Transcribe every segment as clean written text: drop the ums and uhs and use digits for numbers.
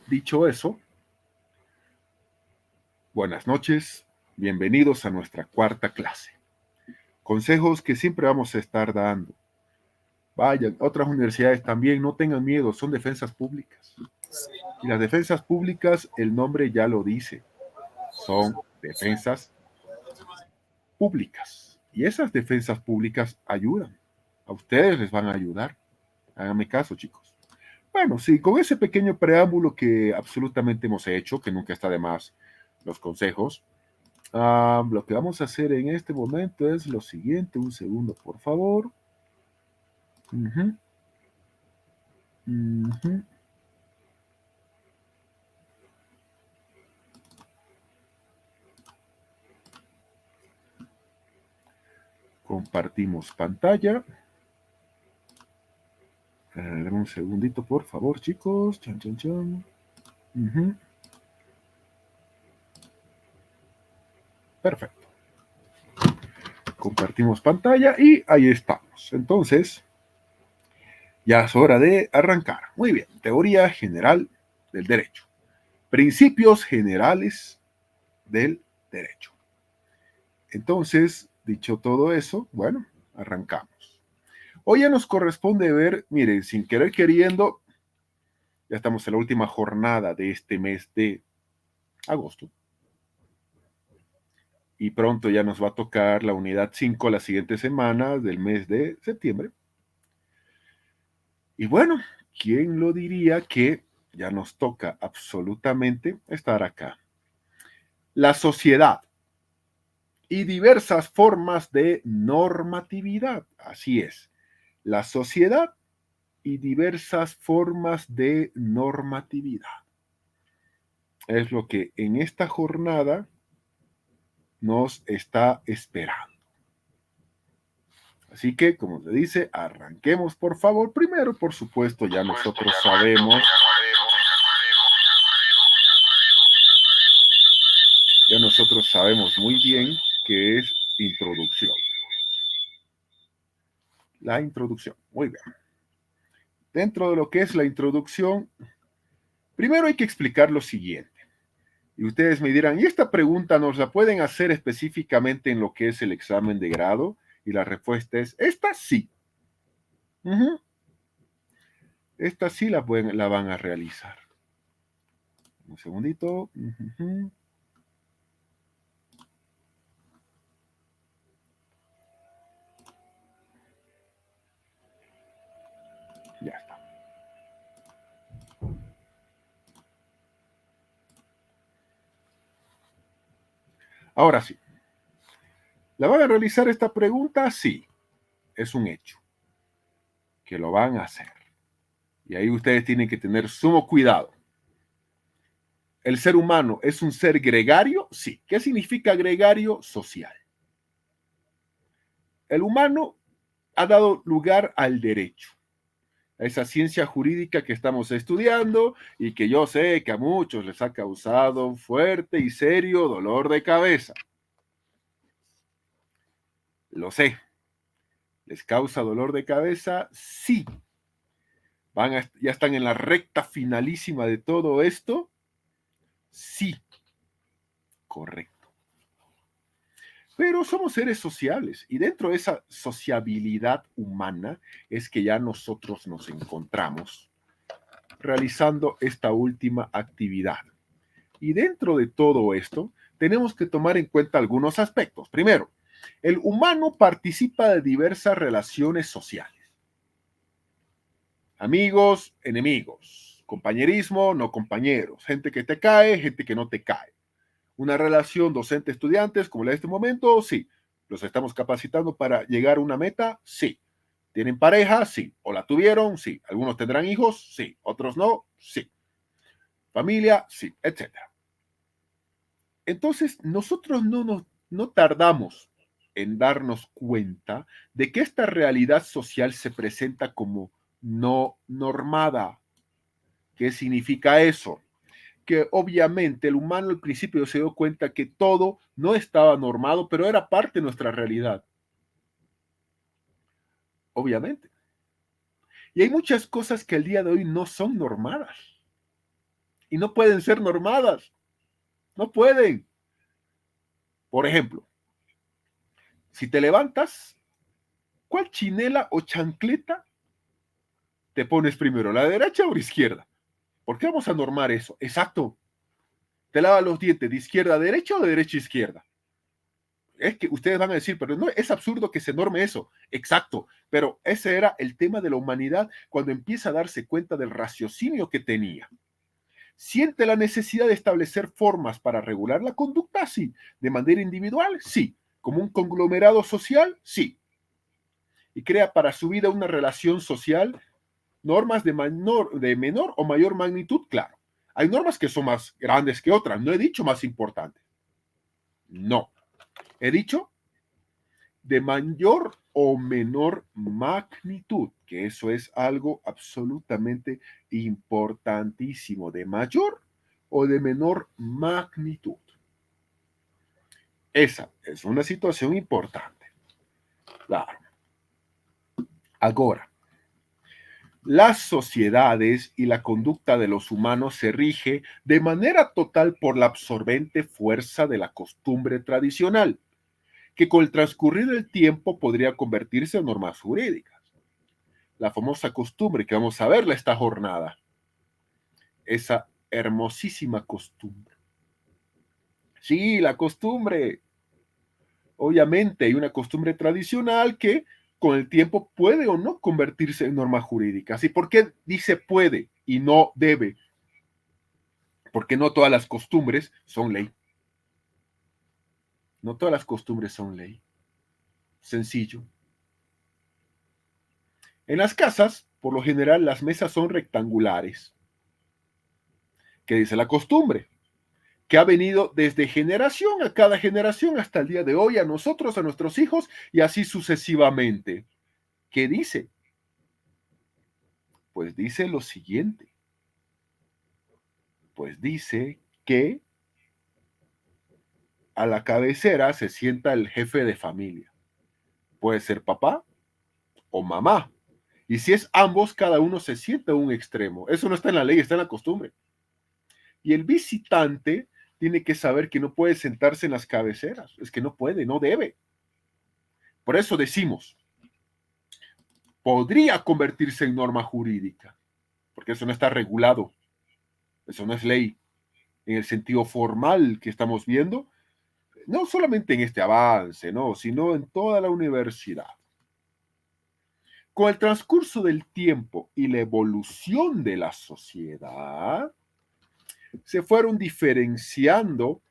Dicho eso, buenas noches, bienvenidos a nuestra cuarta clase. Consejos que siempre vamos a estar dando. Vayan, otras universidades también, no tengan miedo, son defensas públicas. Y las defensas públicas, el nombre ya lo dice, son defensas públicas. Y esas defensas públicas ayudan. A ustedes les van a ayudar. Háganme caso, chicos. Bueno, sí, con ese pequeño preámbulo que absolutamente hemos hecho, que nunca está de más los consejos, lo que vamos a hacer en este momento es lo siguiente. Un segundo, por favor. Uh-huh. Uh-huh. Compartimos pantalla. Un segundito, por favor, chicos. Chan, chan, chan. Uh-huh. Perfecto. Compartimos pantalla y ahí estamos. Entonces, ya es hora de arrancar. Muy bien. Teoría general del derecho. Principios generales del derecho. Entonces, dicho todo eso, bueno, arrancamos. Hoy ya nos corresponde ver, miren, sin querer queriendo, ya estamos en la última jornada de este mes de agosto. Y pronto ya nos va a tocar la unidad 5 la siguiente semana del mes de septiembre. Y bueno, ¿quién lo diría que ya nos toca absolutamente estar acá? La sociedad y diversas formas de normatividad. Así es, la sociedad y diversas formas de normatividad. Es lo que en esta jornada nos está esperando. Así que, como se dice, arranquemos por favor. Primero, por supuesto, ya nosotros sabemos. Ya nosotros sabemos muy bien que es introducción. La introducción. Muy bien. Dentro de lo que es la introducción, primero hay que explicar lo siguiente. Y ustedes me dirán, ¿y esta pregunta nos la pueden hacer específicamente en lo que es el examen de grado? Y la respuesta es, esta sí. Esta sí la van a realizar. Un segundito. Ya está. Ahora sí. ¿La van a realizar esta pregunta? Sí. Es un hecho. Que lo van a hacer. Y ahí ustedes tienen que tener sumo cuidado. ¿El ser humano es un ser gregario? Sí. ¿Qué significa gregario? Social. El humano ha dado lugar al derecho, a esa ciencia jurídica que estamos estudiando y que yo sé que a muchos les ha causado un fuerte y serio dolor de cabeza. Lo sé. ¿Les causa dolor de cabeza? Sí. ¿Ya están en la recta finalísima de todo esto? Sí. Correcto. Pero somos seres sociales y dentro de esa sociabilidad humana es que ya nosotros nos encontramos realizando esta última actividad. Y dentro de todo esto tenemos que tomar en cuenta algunos aspectos. Primero, el humano participa de diversas relaciones sociales. Amigos, enemigos, compañerismo, no compañeros, gente que te cae, gente que no te cae. Una relación docente-estudiantes como la de este momento, sí. ¿Los estamos capacitando para llegar a una meta? Sí. ¿Tienen pareja? Sí. ¿O la tuvieron? Sí. ¿Algunos tendrán hijos? Sí. ¿Otros no? Sí. ¿Familia? Sí. Etcétera. Entonces, nosotros no tardamos en darnos cuenta de que esta realidad social se presenta como no normada. ¿Qué significa eso? Que obviamente el humano al principio se dio cuenta que todo no estaba normado, pero era parte de nuestra realidad. Obviamente. Y hay muchas cosas que el día de hoy no son normadas. y no pueden ser normadas. No pueden. Por ejemplo, si te levantas, ¿cuál chinela o chancleta te pones primero, la derecha o la izquierda? ¿Por qué vamos a normar eso? Exacto. Te lavas los dientes de izquierda a derecha o de derecha a izquierda. Es que ustedes van a decir, pero no, es absurdo que se norme eso. Exacto, pero ese era el tema de la humanidad cuando empieza a darse cuenta del raciocinio que tenía. ¿Siente la necesidad de establecer formas para regular la conducta? Sí. ¿De manera individual? Sí. ¿Como un conglomerado social? Sí. Y crea para su vida una relación social, normas de menor o mayor magnitud, claro. Hay normas que son más grandes que otras, no he dicho más importantes. No. He dicho de mayor o menor magnitud, que eso es algo absolutamente importantísimo, de mayor o de menor magnitud. Esa es una situación importante. Claro. Ahora, las sociedades y la conducta de los humanos se rige de manera total por la absorbente fuerza de la costumbre tradicional, que con el transcurrir del tiempo podría convertirse en normas jurídicas. La famosa costumbre que vamos a verla esta jornada, esa hermosísima costumbre. Sí, la costumbre. Obviamente hay una costumbre tradicional que con el tiempo puede o no convertirse en norma jurídica. ¿Y por qué dice puede y no debe? Porque no todas las costumbres son ley. No todas las costumbres son ley. Sencillo. En las casas, por lo general, las mesas son rectangulares. ¿Qué dice la costumbre? Que ha venido desde generación a cada generación hasta el día de hoy, a nosotros, a nuestros hijos y así sucesivamente. ¿Qué dice? Pues dice lo siguiente. Pues dice que a la cabecera se sienta el jefe de familia. Puede ser papá o mamá. Y si es ambos, cada uno se sienta a un extremo. Eso no está en la ley, está en la costumbre. Y el visitante tiene que saber que no puede sentarse en las cabeceras. Es que no puede, no debe. Por eso decimos, podría convertirse en norma jurídica, porque eso no está regulado. Eso no es ley. En el sentido formal que estamos viendo, no solamente en este avance, ¿no? Sino en toda la universidad. Con el transcurso del tiempo y la evolución de la sociedad, se fueron diferenciando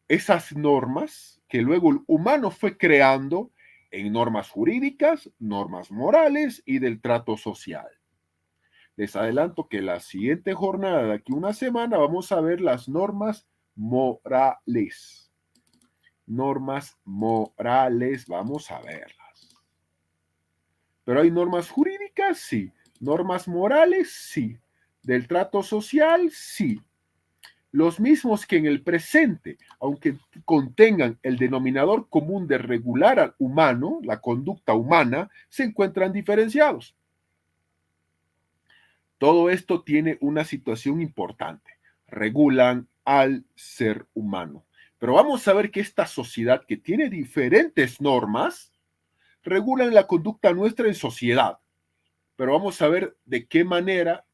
esas normas que luego el humano fue creando en normas jurídicas, normas morales y del trato social. Les adelanto que la siguiente jornada, de aquí una semana, vamos a ver las normas morales. Normas morales, vamos a verlas. Pero hay normas jurídicas, sí. Normas morales, sí. Del trato social, sí. Los mismos que en el presente, aunque contengan el denominador común de regular al humano, la conducta humana, se encuentran diferenciados. Todo esto tiene una situación importante. Regulan al ser humano. Pero vamos a ver que esta sociedad que tiene diferentes normas, regulan la conducta nuestra en sociedad. Pero vamos a ver de qué manera,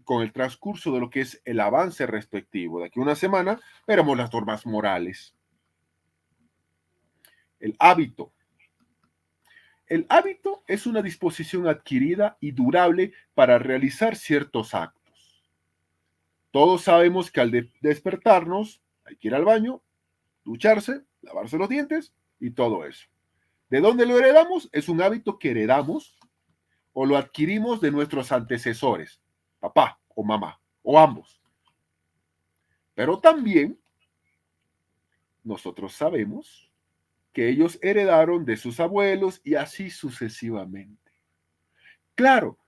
con el transcurso de lo que es el avance respectivo. De aquí a una semana, veremos las normas morales. El hábito. El hábito es una disposición adquirida y durable para realizar ciertos actos. Todos sabemos que al despertarnos hay que ir al baño, ducharse, lavarse los dientes y todo eso. ¿De dónde lo heredamos? Es un hábito que heredamos o lo adquirimos de nuestros antecesores, papá o mamá, o ambos. Pero también nosotros sabemos que ellos heredaron de sus abuelos y así sucesivamente. Claro,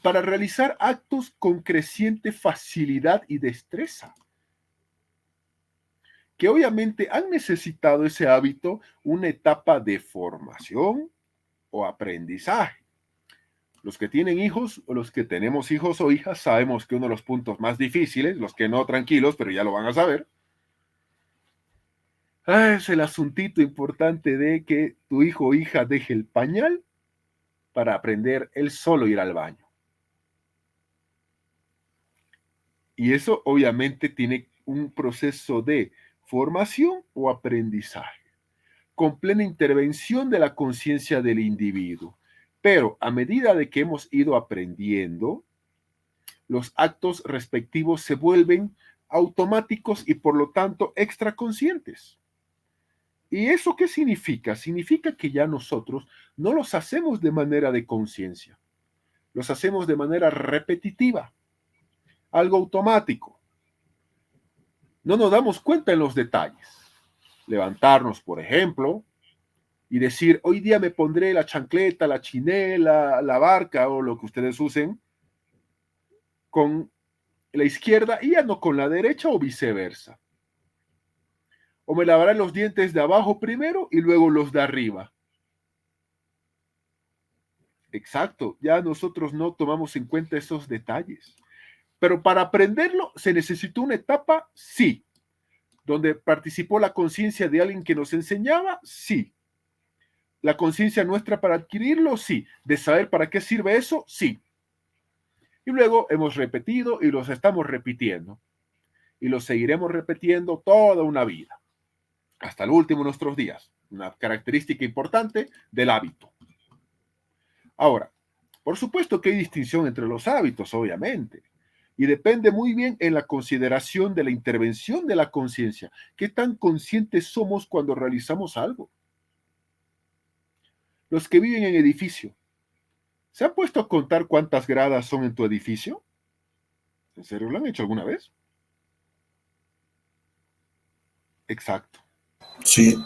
para realizar actos con creciente facilidad y destreza, que obviamente han necesitado ese hábito una etapa de formación o aprendizaje. Los que tienen hijos o los que tenemos hijos o hijas sabemos que uno de los puntos más difíciles, los que no tranquilos, pero ya lo van a saber, es el asuntito importante de que tu hijo o hija deje el pañal para aprender él solo a ir al baño. Y eso obviamente tiene un proceso de formación o aprendizaje, con plena intervención de la conciencia del individuo. Pero a medida de que hemos ido aprendiendo, los actos respectivos se vuelven automáticos y por lo tanto extraconscientes. ¿Y eso qué significa? Significa que ya nosotros no los hacemos de manera de conciencia, los hacemos de manera repetitiva, algo automático. No nos damos cuenta en los detalles. Levantarnos, por ejemplo, y decir, hoy día me pondré la chancleta, la chinela, la barca o lo que ustedes usen con la izquierda y ya no con la derecha o viceversa. O me lavaré los dientes de abajo primero y luego los de arriba. Exacto, ya nosotros no tomamos en cuenta esos detalles. Pero para aprenderlo se necesitó una etapa, sí. Donde participó la conciencia de alguien que nos enseñaba, sí. La conciencia nuestra para adquirirlo, sí. De saber para qué sirve eso, sí. Y luego hemos repetido y los estamos repitiendo. Y los seguiremos repitiendo toda una vida. Hasta el último de nuestros días. Una característica importante del hábito. Ahora, por supuesto que hay distinción entre los hábitos, obviamente. Y depende muy bien en la consideración de la intervención de la conciencia. ¿Qué tan conscientes somos cuando realizamos algo? Los que viven en edificio, ¿se han puesto a contar cuántas gradas son en tu edificio? ¿En serio lo han hecho alguna vez? Exacto, Sí,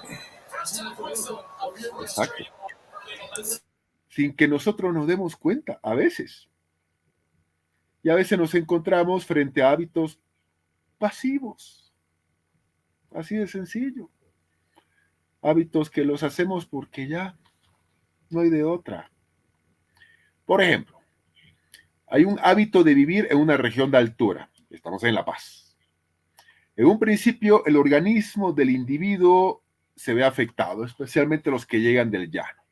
exacto. Sin que nosotros nos demos cuenta, a veces. Y a veces nos encontramos frente a hábitos pasivos. Así de sencillo. Hábitos que los hacemos porque ya no hay de otra. Por ejemplo, hay un hábito de vivir en una región de altura. Estamos en La Paz. En un principio, el organismo del individuo se ve afectado, especialmente los que llegan del llano.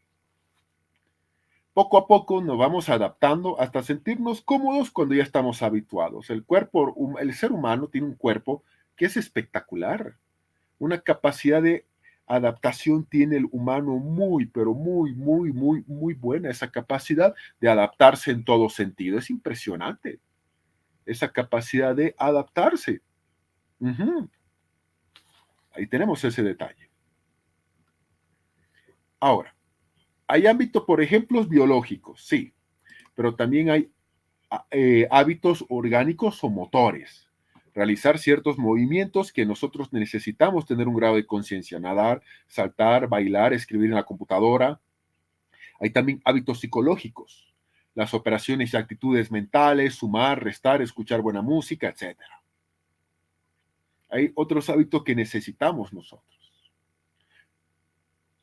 Poco a poco nos vamos adaptando hasta sentirnos cómodos cuando ya estamos habituados. El ser humano tiene un cuerpo que es espectacular. Una capacidad de adaptación tiene el humano muy, pero muy, muy, muy, muy buena. Esa capacidad de adaptarse en todo sentido. Es impresionante. Esa capacidad de adaptarse. Ujú. Ahí tenemos ese detalle. Ahora, hay ámbitos, por ejemplo, biológicos, sí, pero también hay hábitos orgánicos o motores. Realizar ciertos movimientos que nosotros necesitamos tener un grado de conciencia, nadar, saltar, bailar, escribir en la computadora. Hay también hábitos psicológicos, las operaciones y actitudes mentales, sumar, restar, escuchar buena música, etcétera. Hay otros hábitos que necesitamos nosotros.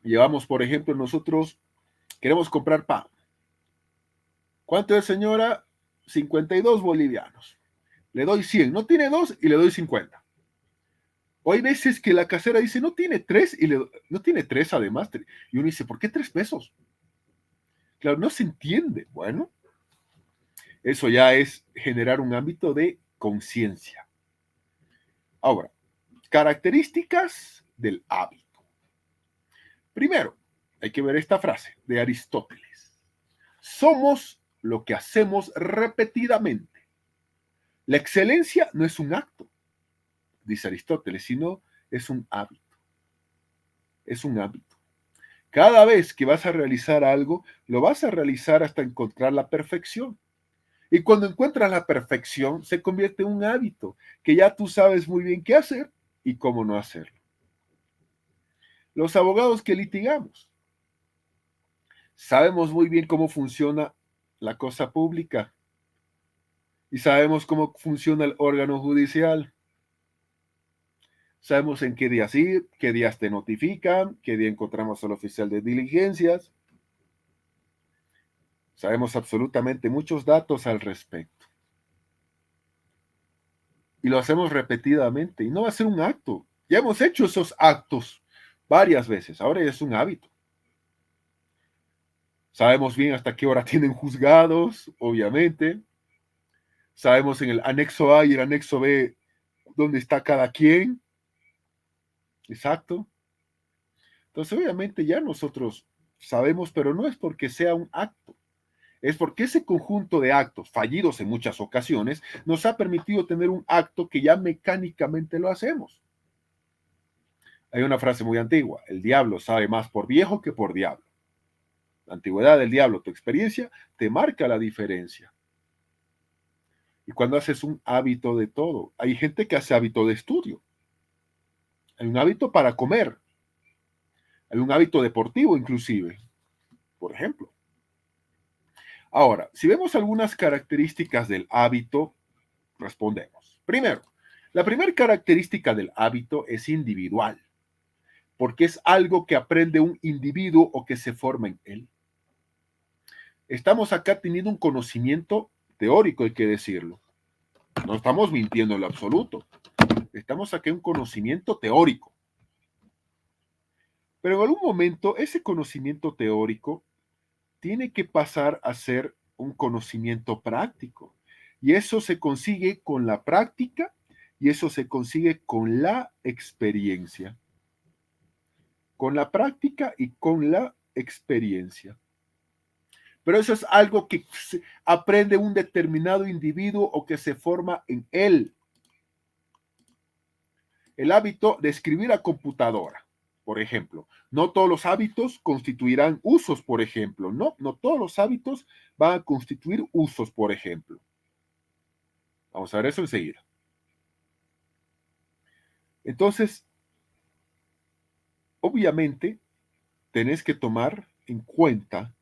Llevamos, por ejemplo, nosotros queremos comprar pan. ¿Cuánto es, señora? 52 bolivianos. Le doy 100. No tiene dos y le doy 50. O hay veces que la casera dice, no tiene tres y no tiene tres además. Y uno dice, ¿por qué 3 pesos? Claro, no se entiende. Bueno, eso ya es generar un ámbito de conciencia. Ahora, características del hábito. Primero, hay que ver esta frase de Aristóteles. Somos lo que hacemos repetidamente. La excelencia no es un acto, dice Aristóteles, sino es un hábito. Es un hábito. Cada vez que vas a realizar algo, lo vas a realizar hasta encontrar la perfección. Y cuando encuentras la perfección, se convierte en un hábito, que ya tú sabes muy bien qué hacer y cómo no hacerlo. Los abogados que litigamos, sabemos muy bien cómo funciona la cosa pública y sabemos cómo funciona el órgano judicial. Sabemos en qué días ir, qué días te notifican, qué día encontramos al oficial de diligencias. Sabemos absolutamente muchos datos al respecto. Y lo hacemos repetidamente. Y no va a ser un acto. Ya hemos hecho esos actos varias veces. Ahora ya es un hábito. Sabemos bien hasta qué hora tienen juzgados, obviamente. Sabemos en el anexo A y el anexo B dónde está cada quien. Exacto. Entonces, obviamente ya nosotros sabemos, pero no es porque sea un acto. Es porque ese conjunto de actos, fallidos en muchas ocasiones, nos ha permitido tener un acto que ya mecánicamente lo hacemos. Hay una frase muy antigua, el diablo sabe más por viejo que por diablo. La antigüedad del diablo, tu experiencia, te marca la diferencia. Y cuando haces un hábito de todo, hay gente que hace hábito de estudio, hay un hábito para comer, hay un hábito deportivo inclusive, por ejemplo. Ahora, si vemos algunas características del hábito, respondemos. Primero, la primera característica del hábito es individual, porque es algo que aprende un individuo o que se forma en él. Estamos acá teniendo un conocimiento teórico, hay que decirlo. No estamos mintiendo en lo absoluto. Estamos acá en un conocimiento teórico. Pero en algún momento ese conocimiento teórico tiene que pasar a ser un conocimiento práctico. Y eso se consigue con la práctica y eso se consigue con la experiencia. Con la práctica y con la experiencia. Pero eso es algo que aprende un determinado individuo o que se forma en él. El hábito de escribir a computadora, por ejemplo. No todos los hábitos constituirán usos, por ejemplo. No todos los hábitos van a constituir usos, por ejemplo. Vamos a ver eso enseguida. Entonces, obviamente, tenés que tomar en cuenta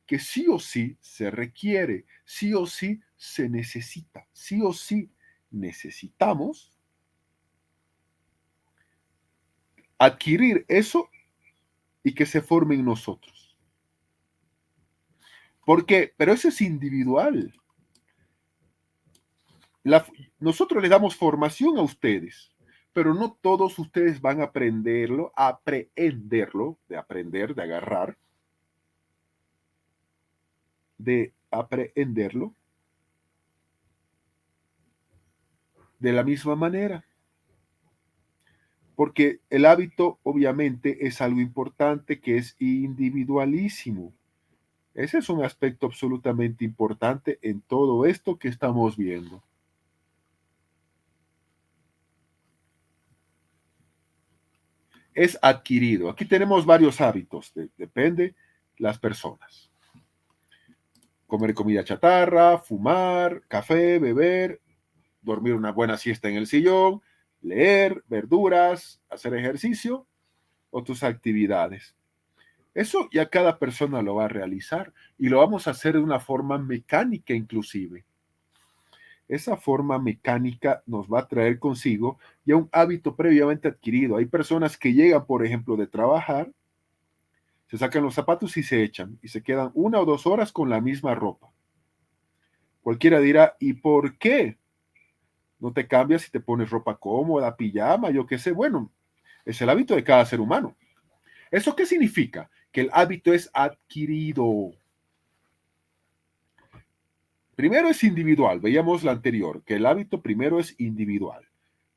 que sí o sí se requiere, sí o sí se necesita, sí o sí necesitamos adquirir eso y que se forme en nosotros. Porque, pero eso es individual. Nosotros le damos formación a ustedes, pero no todos ustedes van a aprenderlo, de aprender, de agarrar, de aprenderlo de la misma manera. Porque el hábito obviamente es algo importante que es individualísimo. Ese es un aspecto absolutamente importante en todo esto que estamos viendo. Es adquirido. Aquí tenemos varios hábitos, depende las personas. Comer comida chatarra, fumar, café, beber, dormir una buena siesta en el sillón, leer, verduras, hacer ejercicio o tus actividades. Eso ya cada persona lo va a realizar y lo vamos a hacer de una forma mecánica inclusive. Esa forma mecánica nos va a traer consigo ya un hábito previamente adquirido. Hay personas que llegan, por ejemplo, de trabajar, se sacan los zapatos y se echan y se quedan 1 o 2 horas con la misma ropa. Cualquiera dirá, ¿y por qué no te cambias y te pones ropa cómoda, pijama, yo qué sé? Bueno, es el hábito de cada ser humano. ¿Eso qué significa? Que el hábito es adquirido. Primero es individual, veíamos la anterior, que el hábito primero es individual.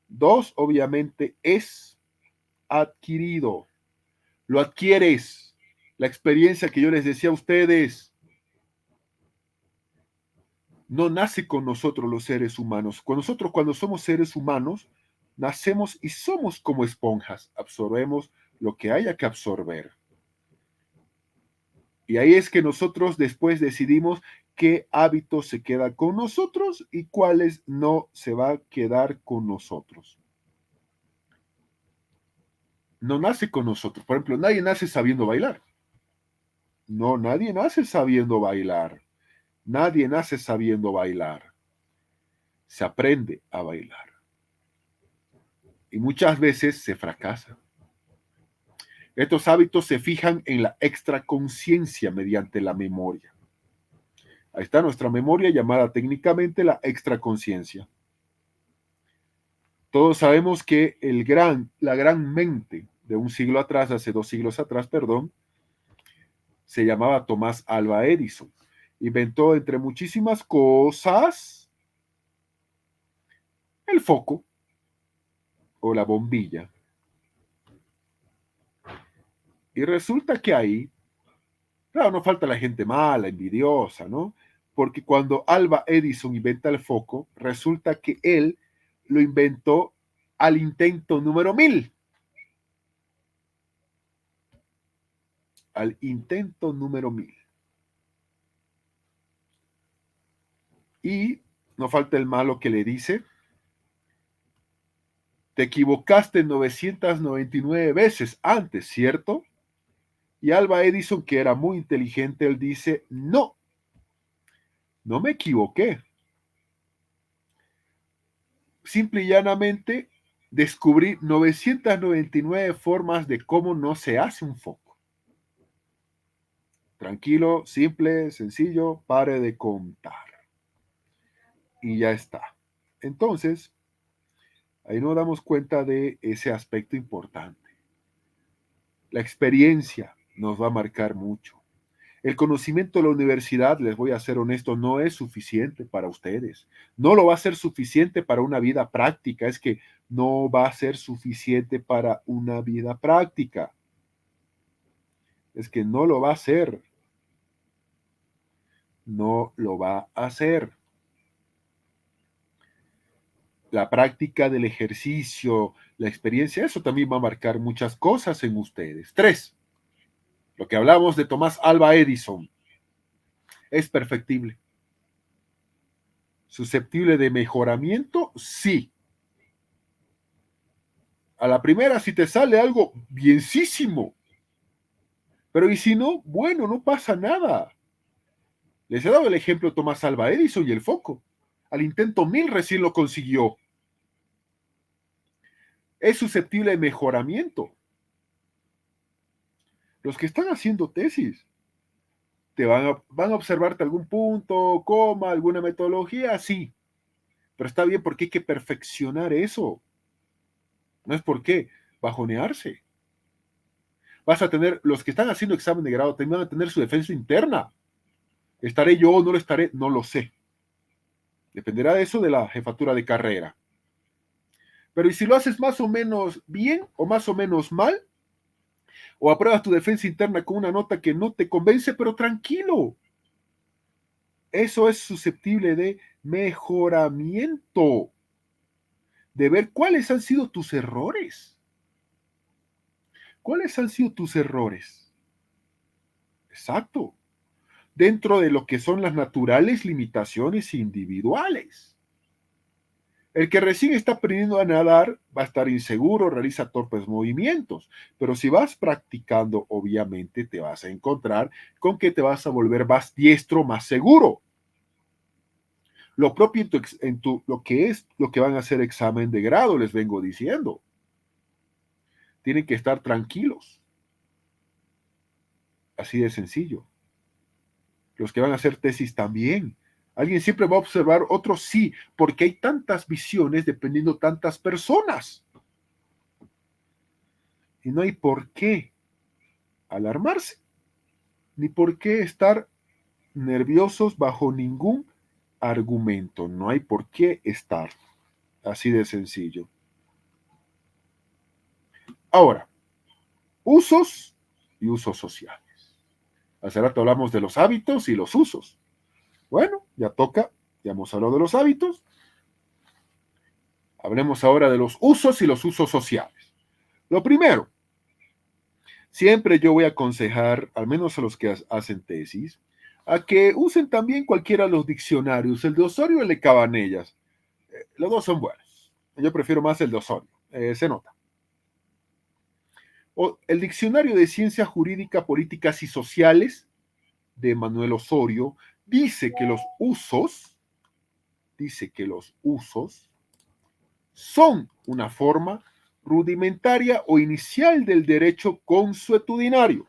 2, obviamente, es adquirido. Lo adquieres. La experiencia que yo les decía a ustedes no nace con nosotros los seres humanos. Con nosotros cuando somos seres humanos, nacemos y somos como esponjas. Absorbemos lo que haya que absorber. Y ahí es que nosotros después decidimos qué hábito se queda con nosotros y cuáles no se va a quedar con nosotros. No nace con nosotros. Por ejemplo, nadie nace sabiendo bailar. No, nadie nace sabiendo bailar. Nadie nace sabiendo bailar. Se aprende a bailar. Y muchas veces se fracasa. Estos hábitos se fijan en la extraconciencia mediante la memoria. Ahí está nuestra memoria llamada técnicamente la extraconciencia. Todos sabemos que la gran mente de un siglo atrás, hace 2 siglos atrás, perdón, se llamaba Tomás Alva Edison. Inventó, entre muchísimas cosas, el foco o la bombilla. Y resulta que ahí, claro, no falta la gente mala, envidiosa, ¿no? Porque cuando Alva Edison inventa el foco, resulta que él lo inventó al intento número 1000. Al intento número 1000. Y no falta el malo que le dice, te equivocaste 999 veces antes, ¿cierto? Y Alva Edison, que era muy inteligente, él dice, no, no me equivoqué. Simple y llanamente descubrí 999 formas de cómo no se hace un foco. Tranquilo, simple, sencillo, pare de contar. Y ya está. Entonces, ahí nos damos cuenta de ese aspecto importante. La experiencia nos va a marcar mucho. El conocimiento de la universidad, les voy a ser honesto, no es suficiente para ustedes. No lo va a ser suficiente para una vida práctica. Es que no va a ser suficiente para una vida práctica. Es que no lo va a hacer. No lo va a hacer. La práctica del ejercicio, la experiencia, eso también va a marcar muchas cosas en ustedes. 3. Lo que hablamos de Tomás Alva Edison. ¿Es perfectible? ¿Susceptible de mejoramiento? Sí. A la primera, si te sale algo, bienísimo. Pero y si no, bueno, no pasa nada. Les he dado el ejemplo de Tomás Alva Edison y el foco. Al intento 1000 recién lo consiguió. Es susceptible de mejoramiento. Los que están haciendo tesis, te van a observarte algún punto, coma, alguna metodología, sí. Pero está bien porque hay que perfeccionar eso. No es por qué bajonearse. Vas a tener, los que están haciendo examen de grado, también van a tener su defensa interna. ¿Estaré yo o no lo estaré? No lo sé. Dependerá de eso de la jefatura de carrera. Pero ¿y si lo haces más o menos bien o más o menos mal? O apruebas tu defensa interna con una nota que no te convence, pero tranquilo. Eso es susceptible de mejoramiento. De ver cuáles han sido tus errores. ¿Cuáles han sido tus errores? Exacto. Dentro de lo que son las naturales limitaciones individuales. El que recién está aprendiendo a nadar va a estar inseguro, realiza torpes movimientos, pero si vas practicando, obviamente te vas a encontrar con que te vas a volver más diestro, más seguro. Lo propio lo que van a hacer examen de grado, les vengo diciendo. Tienen que estar tranquilos. Así de sencillo. Los que van a hacer tesis también. ¿Alguien siempre va a observar? Otros sí, porque hay tantas visiones dependiendo tantas personas. Y no hay por qué alarmarse, ni por qué estar nerviosos bajo ningún argumento. No hay por qué estar. Así de sencillo. Ahora, usos y usos sociales. Hace rato hablamos de los hábitos y los usos. Bueno, ya toca, ya hemos hablado de los hábitos. Hablemos ahora de los usos y los usos sociales. Lo primero, siempre yo voy a aconsejar, al menos a los que hacen tesis, a que usen también cualquiera de los diccionarios, el de Osorio y el de Cabanellas. Los dos son buenos. Yo prefiero más el de Osorio, se nota. O el Diccionario de Ciencias Jurídicas, Políticas y Sociales de Manuel Osorio dice que los usos son una forma rudimentaria o inicial del derecho consuetudinario.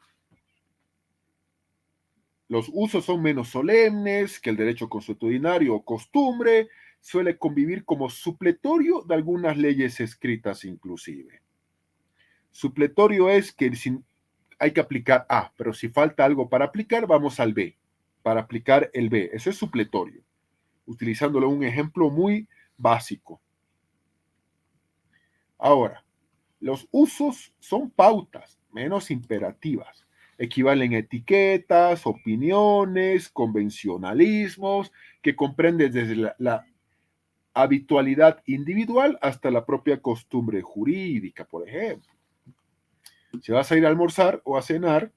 Los usos son menos solemnes que el derecho consuetudinario o costumbre, suele convivir como supletorio de algunas leyes escritas inclusive. Supletorio es que hay que aplicar A, pero si falta algo para aplicar, vamos al B, para aplicar el B. Eso es supletorio, utilizándolo un ejemplo muy básico. Ahora, los usos son pautas menos imperativas. Equivalen a etiquetas, opiniones, convencionalismos, que comprenden desde la habitualidad individual hasta la propia costumbre jurídica, por ejemplo. Si vas a ir a almorzar o a cenar,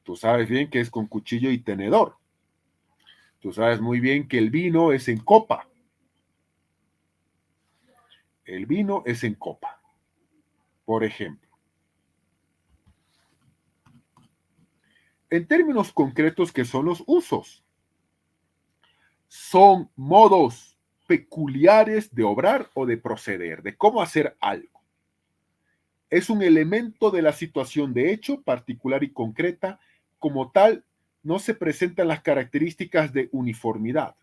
tú sabes bien que es con cuchillo y tenedor. Tú sabes muy bien que el vino es en copa. El vino es en copa, por ejemplo. En términos concretos, ¿qué son los usos? Son modos peculiares de obrar o de proceder, de cómo hacer algo. Es un elemento de la situación de hecho particular y concreta. Como tal, no se presentan las características de uniformidad.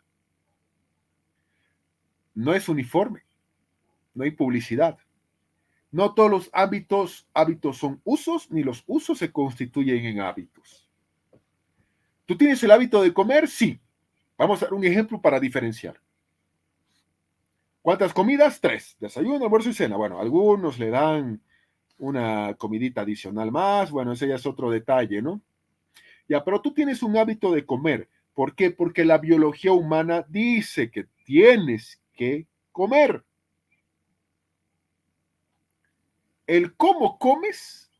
No es uniforme, no hay publicidad. No todos los hábitos son usos, ni los usos se constituyen en hábitos. ¿Tú tienes el hábito de comer? Sí. Vamos a dar un ejemplo para diferenciar. ¿Cuántas comidas? 3. Desayuno, almuerzo y cena. Bueno, algunos le dan una comidita adicional más. Bueno, ese ya es otro detalle, ¿no? Ya, pero tú tienes un hábito de comer. ¿Por qué? Porque la biología humana dice que tienes que comer. El cómo comes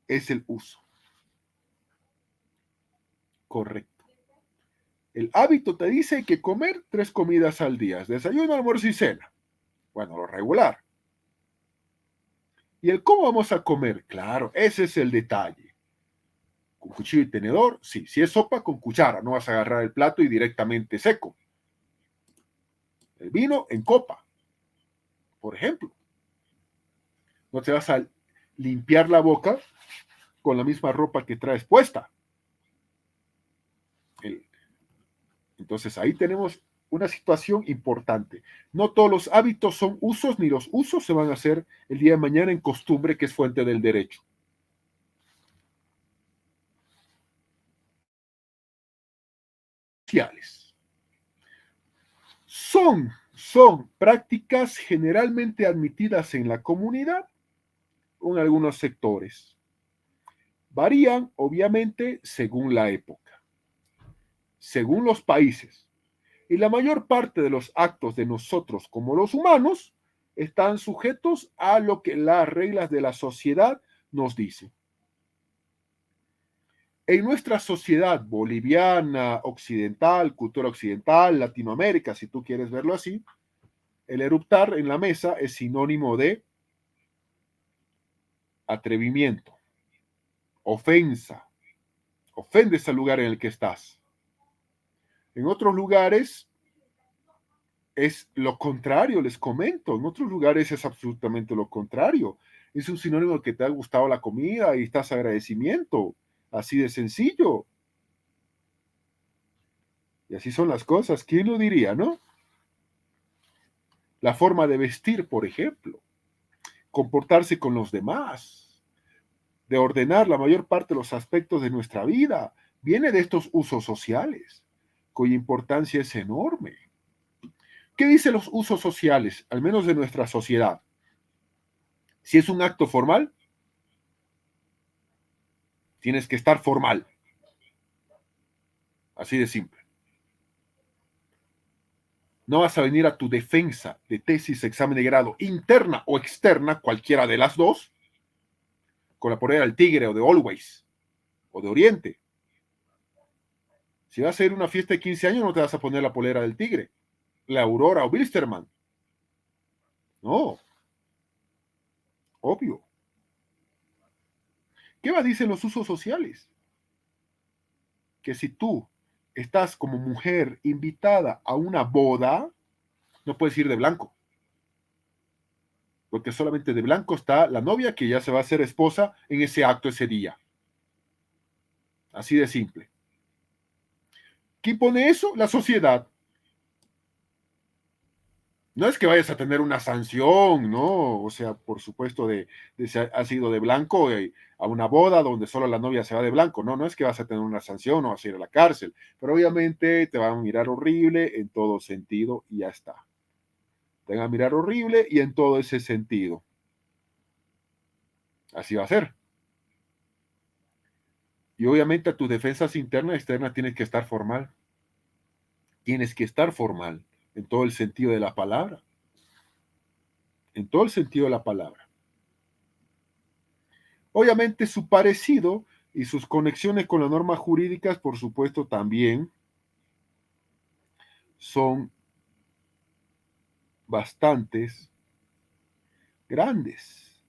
es el uso. Correcto. El hábito te dice que comer 3 comidas al día. Desayuno, almuerzo y cena. Bueno, lo regular. ¿Y el cómo vamos a comer? Claro, ese es el detalle. ¿Con cuchillo y tenedor? Sí. Si es sopa, con cuchara. No vas a agarrar el plato y directamente seco. El vino en copa, por ejemplo. No te vas a limpiar la boca con la misma ropa que traes puesta. Entonces ahí tenemos una situación importante. No todos los hábitos son usos, ni los usos se van a hacer el día de mañana en costumbre, que es fuente del derecho. Sociales. Son prácticas generalmente admitidas en la comunidad o en algunos sectores. Varían, obviamente, según la época, según los países. Y la mayor parte de los actos de nosotros como los humanos están sujetos a lo que las reglas de la sociedad nos dicen. En nuestra sociedad boliviana, occidental, cultura occidental, Latinoamérica, si tú quieres verlo así, el eruptar en la mesa es sinónimo de atrevimiento, ofensa, ofendes al lugar en el que estás. En otros lugares es lo contrario, les comento. En otros lugares es absolutamente lo contrario. Es un sinónimo de que te ha gustado la comida y estás agradecimiento. Así de sencillo. Y así son las cosas. ¿Quién lo diría, no? La forma de vestir, por ejemplo. Comportarse con los demás. De ordenar la mayor parte de los aspectos de nuestra vida. Viene de estos usos sociales, cuya importancia es enorme. ¿Qué dicen los usos sociales, al menos de nuestra sociedad? Si es un acto formal, tienes que estar formal. Así de simple. No vas a venir a tu defensa de tesis, examen de grado, interna o externa, cualquiera de las dos, con la polera del Tigre o de Always o de Oriente. Si vas a ir a una fiesta de 15 años, no te vas a poner la polera del Tigre, la Aurora o Bilsterman. No, obvio. ¿Qué más dicen los usos sociales? Que si tú estás como mujer invitada a una boda, no puedes ir de blanco. Porque solamente de blanco está la novia que ya se va a hacer esposa en ese acto ese día. Así de simple. ¿Quién pone eso? La sociedad. No es que vayas a tener una sanción, ¿no? O sea, por supuesto, de si has ido de blanco a una boda donde solo la novia se va de blanco. No, no es que vas a tener una sanción o vas a ir a la cárcel, pero obviamente te van a mirar horrible en todo sentido y ya está. Te van a mirar horrible y en todo ese sentido. Así va a ser. Y obviamente a tus defensas internas y externas tienes que estar formal. Tienes que estar formal en todo el sentido de la palabra. En todo el sentido de la palabra. Obviamente su parecido y sus conexiones con las normas jurídicas, por supuesto, también son bastantes grandes,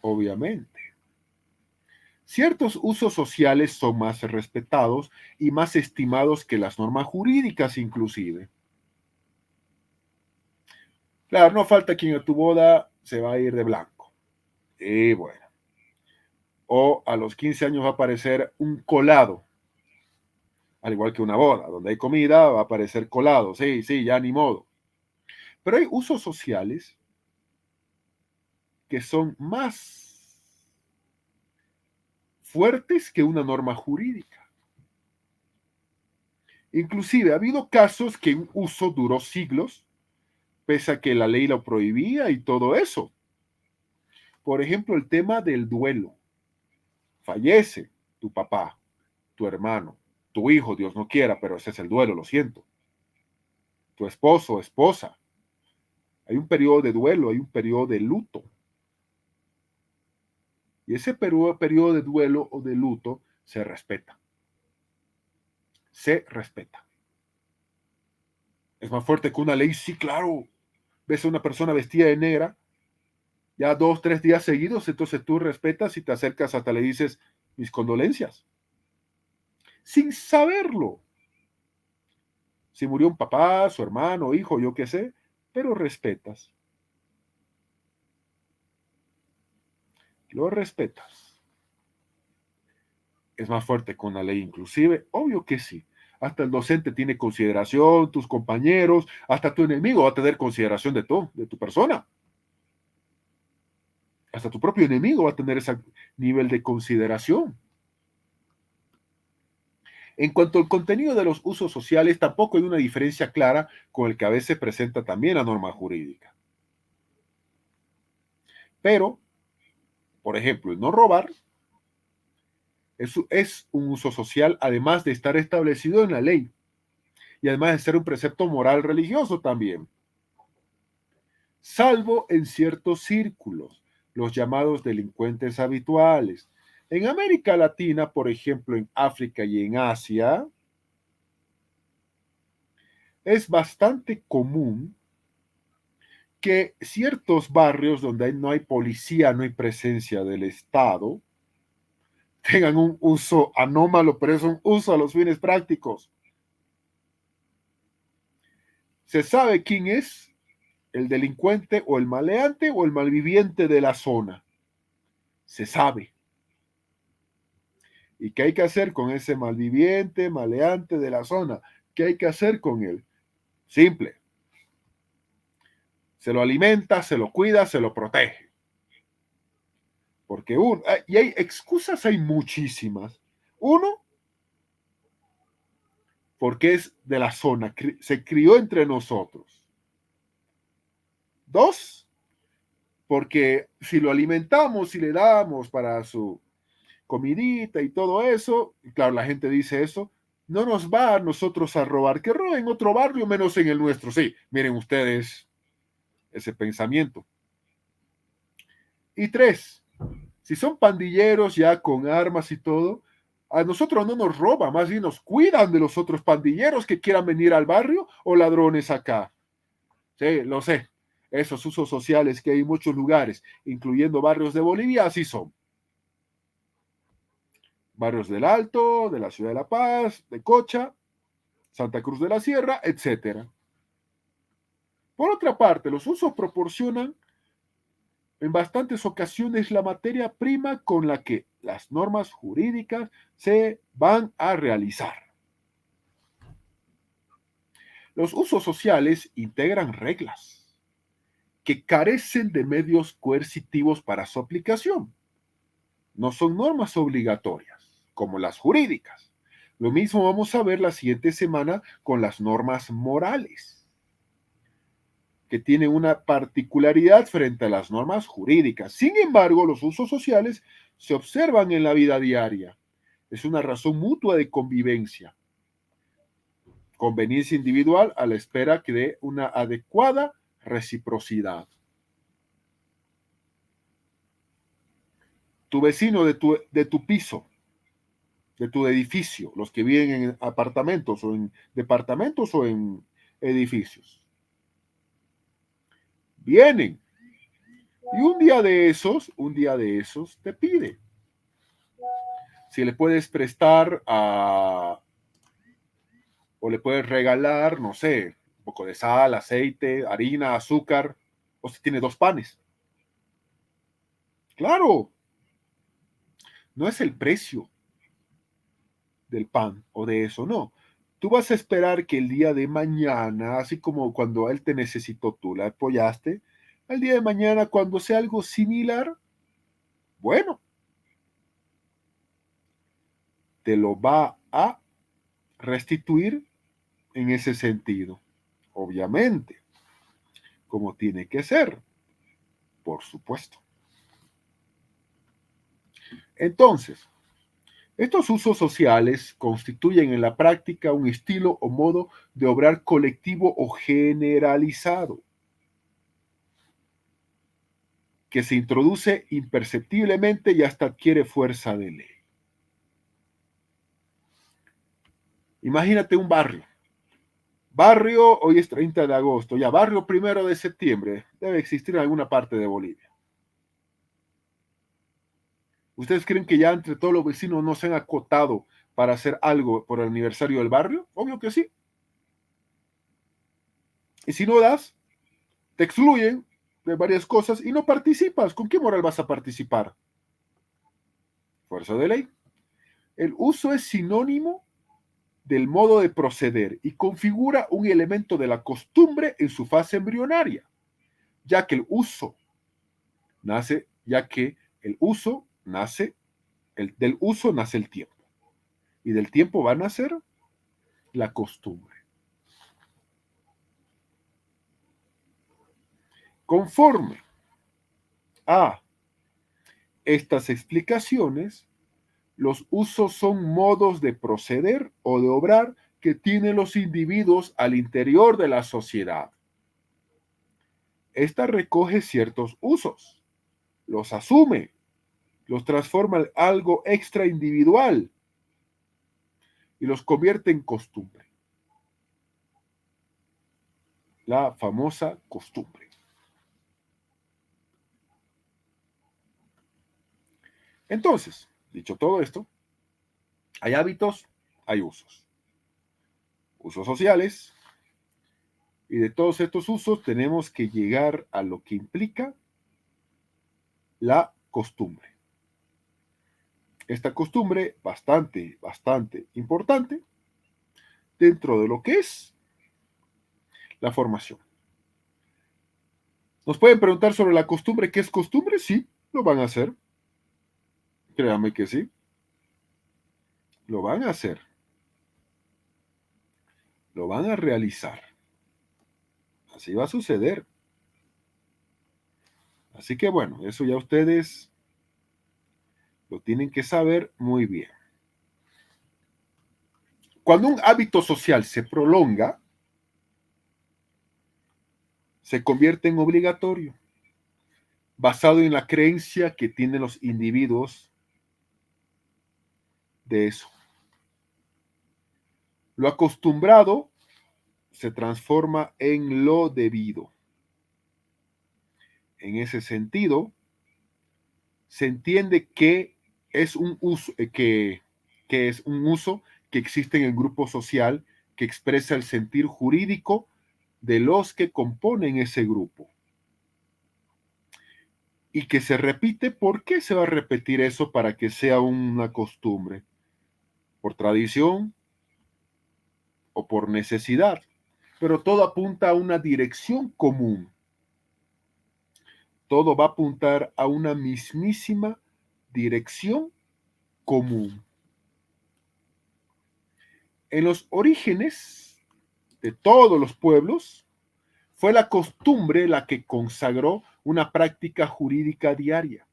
obviamente. Ciertos usos sociales son más respetados y más estimados que las normas jurídicas inclusive. Claro, no falta quien a tu boda se va a ir de blanco. Y bueno. O a los 15 años va a aparecer un colado, al igual que una boda, donde hay comida, va a aparecer colado. Sí, sí, ya ni modo. Pero hay usos sociales que son más fuertes que una norma jurídica. Inclusive ha habido casos que un uso duró siglos, pese a que la ley lo prohibía y todo eso. Por ejemplo, el tema del duelo. Fallece tu papá, tu hermano, tu hijo, Dios no quiera, pero ese es el duelo, lo siento. Tu esposo, esposa. Hay un periodo de duelo, hay un periodo de luto. Y ese periodo de duelo o de luto se respeta. Se respeta. Es más fuerte que una ley, sí, claro. Ves a una persona vestida de negra, ya 2, 3 días seguidos, entonces tú respetas y te acercas hasta le dices mis condolencias. Sin saberlo. Si murió un papá, su hermano, hijo, yo qué sé, pero respetas. Lo respetas. Es más fuerte con la ley inclusive, obvio que sí. Hasta el docente tiene consideración, tus compañeros, hasta tu enemigo va a tener consideración de tu persona. Hasta tu propio enemigo va a tener ese nivel de consideración. En cuanto al contenido de los usos sociales, tampoco hay una diferencia clara con el que a veces presenta también la norma jurídica. Pero, por ejemplo, el no robar es un uso social, además de estar establecido en la ley y además de ser un precepto moral religioso también. Salvo en ciertos círculos, los llamados delincuentes habituales. En América Latina, por ejemplo, en África y en Asia, es bastante común que ciertos barrios donde no hay policía, no hay presencia del Estado, tengan un uso anómalo, pero es un uso a los fines prácticos. Se sabe quién es el delincuente o el maleante o el malviviente de la zona. Se sabe. ¿Y qué hay que hacer con ese malviviente, maleante de la zona? ¿Qué hay que hacer con él? Simple. Se lo alimenta, se lo cuida, se lo protege. Porque y hay excusas, hay muchísimas. Uno, porque es de la zona, se crió entre nosotros. Dos, porque si lo alimentamos, si le damos para su comidita y todo eso, y claro, la gente dice eso, no nos va a nosotros a robar, que roben en otro barrio menos en el nuestro. Sí, miren ustedes ese pensamiento. Y tres, si son pandilleros ya con armas y todo, a nosotros no nos roban, más bien nos cuidan de los otros pandilleros que quieran venir al barrio o ladrones acá. Sí, lo sé. Esos usos sociales que hay en muchos lugares, incluyendo barrios de Bolivia, así son. Barrios del Alto, de la Ciudad de La Paz, de Cocha, Santa Cruz de la Sierra, etcétera. Por otra parte, los usos proporcionan en bastantes ocasiones la materia prima con la que las normas jurídicas se van a realizar. Los usos sociales integran reglas que carecen de medios coercitivos para su aplicación. No son normas obligatorias, como las jurídicas. Lo mismo vamos a ver la siguiente semana con las normas morales, que tienen una particularidad frente a las normas jurídicas. Sin embargo, los usos sociales se observan en la vida diaria. Es una razón mutua de convivencia. Conveniencia individual a la espera que dé una adecuada reciprocidad. Tu vecino de tu piso, de tu edificio, los que viven en apartamentos o en departamentos o en edificios, vienen y un día de esos te pide si le puedes prestar o le puedes regalar, no sé, un poco de sal, aceite, harina, azúcar, o si tiene dos panes. Claro, no es el precio del pan o de eso, no. Tú vas a esperar que el día de mañana, así como cuando él te necesitó, tú le apoyaste, el día de mañana cuando sea algo similar, bueno, te lo va a restituir en ese sentido. Obviamente, como tiene que ser, por supuesto. Entonces, estos usos sociales constituyen en la práctica un estilo o modo de obrar colectivo o generalizado que se introduce imperceptiblemente y hasta adquiere fuerza de ley. Imagínate un barrio. Barrio, hoy es 30 de agosto, ya barrio 1 de septiembre, debe existir en alguna parte de Bolivia. ¿Ustedes creen que ya entre todos los vecinos no se han acotado para hacer algo por el aniversario del barrio? Obvio que sí. Y si no das, te excluyen de varias cosas y no participas. ¿Con qué moral vas a participar? Fuerza de ley. El uso es sinónimo del modo de proceder y configura un elemento de la costumbre en su fase embrionaria, ya que el uso nace, del uso nace el tiempo y del tiempo va a nacer la costumbre. Conforme a estas explicaciones, los usos son modos de proceder o de obrar que tienen los individuos al interior de la sociedad. Esta recoge ciertos usos, los asume, los transforma en algo extra individual y los convierte en costumbre. La famosa costumbre. Entonces, dicho todo esto, hay hábitos, hay usos. Usos sociales. Y de todos estos usos tenemos que llegar a lo que implica la costumbre. Esta costumbre bastante importante dentro de lo que es la formación. ¿Nos pueden preguntar sobre la costumbre? ¿Qué es costumbre? Sí, lo van a hacer. Créanme que sí. Lo van a hacer. Lo van a realizar. Así va a suceder. Así que bueno, eso ya ustedes lo tienen que saber muy bien. Cuando un hábito social se prolonga, se convierte en obligatorio, basado en la creencia que tienen los individuos de eso. Lo acostumbrado se transforma en lo debido. En ese sentido, se entiende que es un uso que existe en el grupo social que expresa el sentir jurídico de los que componen ese grupo. Y que se repite. ¿Por qué se va a repetir eso para que sea una costumbre? ¿Por tradición o por necesidad? pero todo apunta a una dirección común. Todo va a apuntar a una mismísima dirección común. En los orígenes de todos los pueblos, fue la costumbre la que consagró una práctica jurídica diaria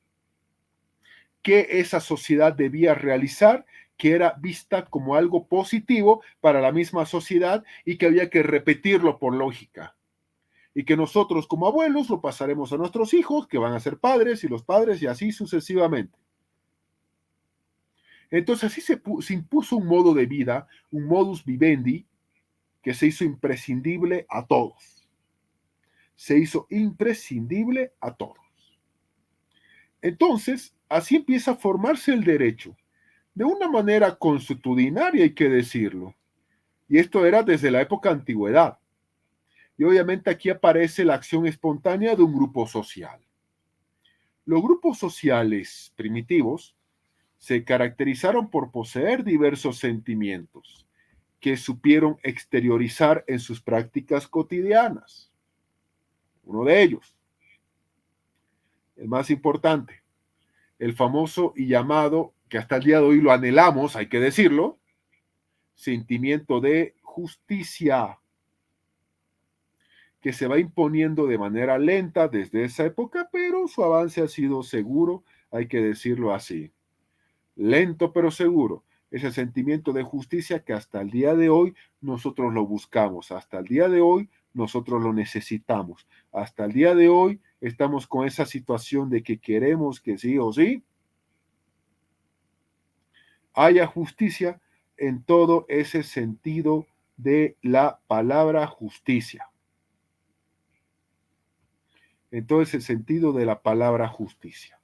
que esa sociedad debía realizar, que era vista como algo positivo para la misma sociedad y que había que repetirlo por lógica. Y que nosotros como abuelos lo pasaremos a nuestros hijos, que van a ser padres y los padres y así sucesivamente. Entonces así se impuso un modo de vida, un modus vivendi, que se hizo imprescindible a todos. Se hizo imprescindible a todos. Entonces, así empieza a formarse el derecho, de una manera consuetudinaria, hay que decirlo. Y esto era desde la época antigüedad. Y obviamente aquí aparece la acción espontánea de un grupo social. Los grupos sociales primitivos se caracterizaron por poseer diversos sentimientos que supieron exteriorizar en sus prácticas cotidianas. Uno de ellos, el más importante, el famoso y llamado, que hasta el día de hoy lo anhelamos, hay que decirlo, sentimiento de justicia, que se va imponiendo de manera lenta desde esa época, pero su avance ha sido seguro, hay que decirlo así. Lento pero seguro. Ese sentimiento de justicia que hasta el día de hoy nosotros lo buscamos, hasta el día de hoy nosotros lo necesitamos, hasta el día de hoy estamos con esa situación de que queremos que sí o sí haya justicia en todo ese sentido de la palabra justicia. En todo ese sentido de la palabra justicia.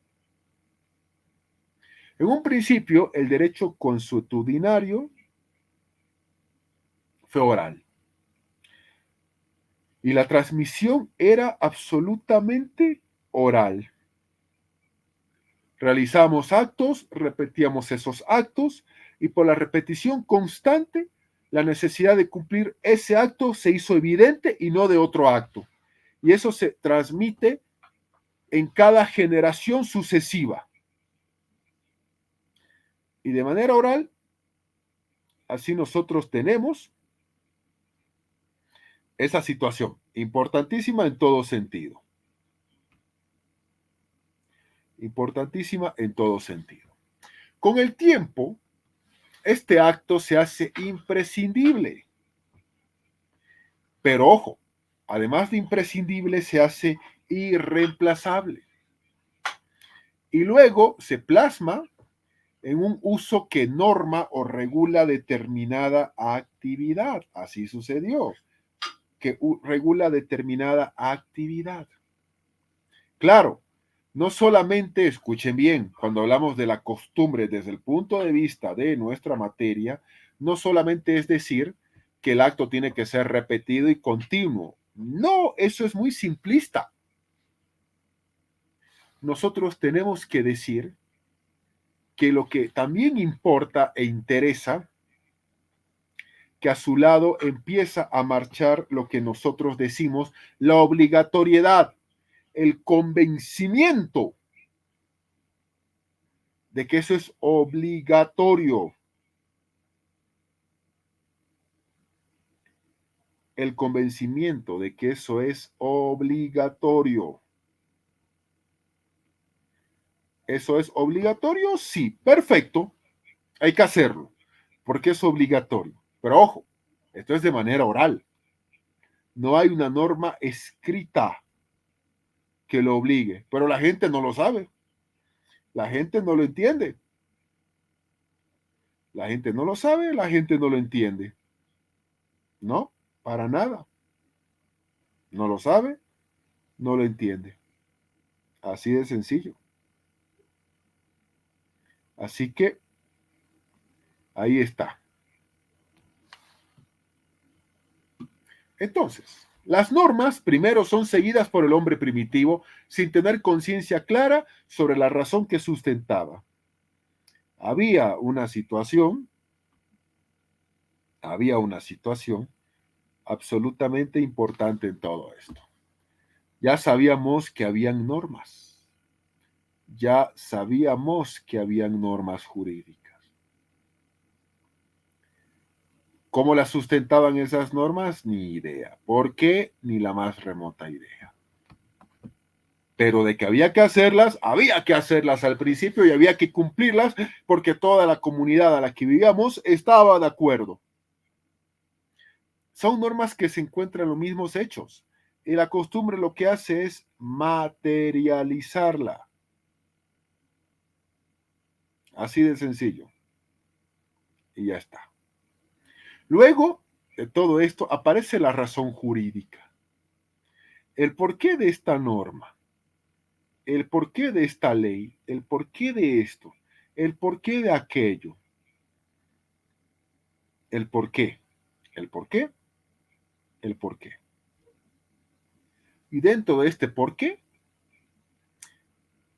En un principio, el derecho consuetudinario fue oral. Y la transmisión era absolutamente oral. Realizamos actos, repetíamos esos actos, y por la repetición constante, la necesidad de cumplir ese acto se hizo evidente y no de otro acto. Y eso se transmite en cada generación sucesiva. Y de manera oral, así nosotros tenemos esa situación, importantísima en todo sentido. Importantísima en todo sentido. Con el tiempo, este acto se hace imprescindible. Pero ojo, además de imprescindible, se hace irreemplazable. Y luego se plasma en un uso que norma o regula determinada actividad. Así sucedió, que regula determinada actividad. Claro, no solamente, escuchen bien, cuando hablamos de la costumbre desde el punto de vista de nuestra materia, no solamente es decir que el acto tiene que ser repetido y continuo. No, eso es muy simplista. Nosotros tenemos que decir que lo que también importa e interesa, que a su lado empieza a marchar lo que nosotros decimos, la obligatoriedad, el convencimiento de que eso es obligatorio. El convencimiento de que eso es obligatorio. ¿Eso es obligatorio? Sí, perfecto. Hay que hacerlo, porque es obligatorio. Pero ojo, esto es de manera oral. No hay una norma escrita que lo obligue, pero la gente no lo sabe. La gente no lo entiende. La gente no lo sabe, la gente no lo entiende. No, para nada. No lo sabe, no lo entiende. Así de sencillo. Así que ahí está. Entonces, las normas primero son seguidas por el hombre primitivo sin tener conciencia clara sobre la razón que sustentaba. Había una situación absolutamente importante en todo esto. Ya sabíamos que habían normas. Ya sabíamos que habían normas jurídicas. ¿Cómo las sustentaban esas normas? Ni idea. ¿Por qué? Ni la más remota idea. Pero de que había que hacerlas al principio y había que cumplirlas porque toda la comunidad a la que vivíamos estaba de acuerdo. Son normas que se encuentran en los mismos hechos y la costumbre lo que hace es materializarla. Así de sencillo. Y ya está. Luego de todo esto aparece la razón jurídica. El porqué de esta norma, el porqué de esta ley, el porqué de esto, el porqué de aquello, el porqué, el porqué, el porqué. Y dentro de este porqué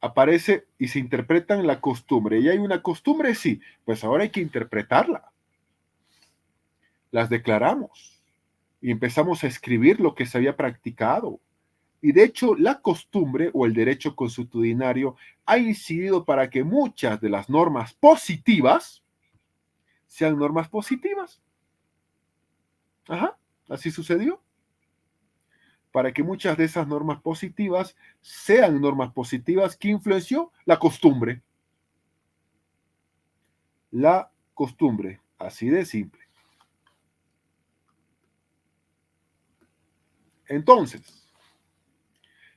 aparece y se interpretan la costumbre. ¿Y hay una costumbre? Sí, pues ahora hay que interpretarla. Las declaramos y empezamos a escribir lo que se había practicado. Y de hecho, la costumbre o el derecho consuetudinario ha incidido para que muchas de las normas positivas sean normas positivas. Ajá, así sucedió. Para que muchas de esas normas positivas sean normas positivas que influenció la costumbre. La costumbre, así de simple. Entonces,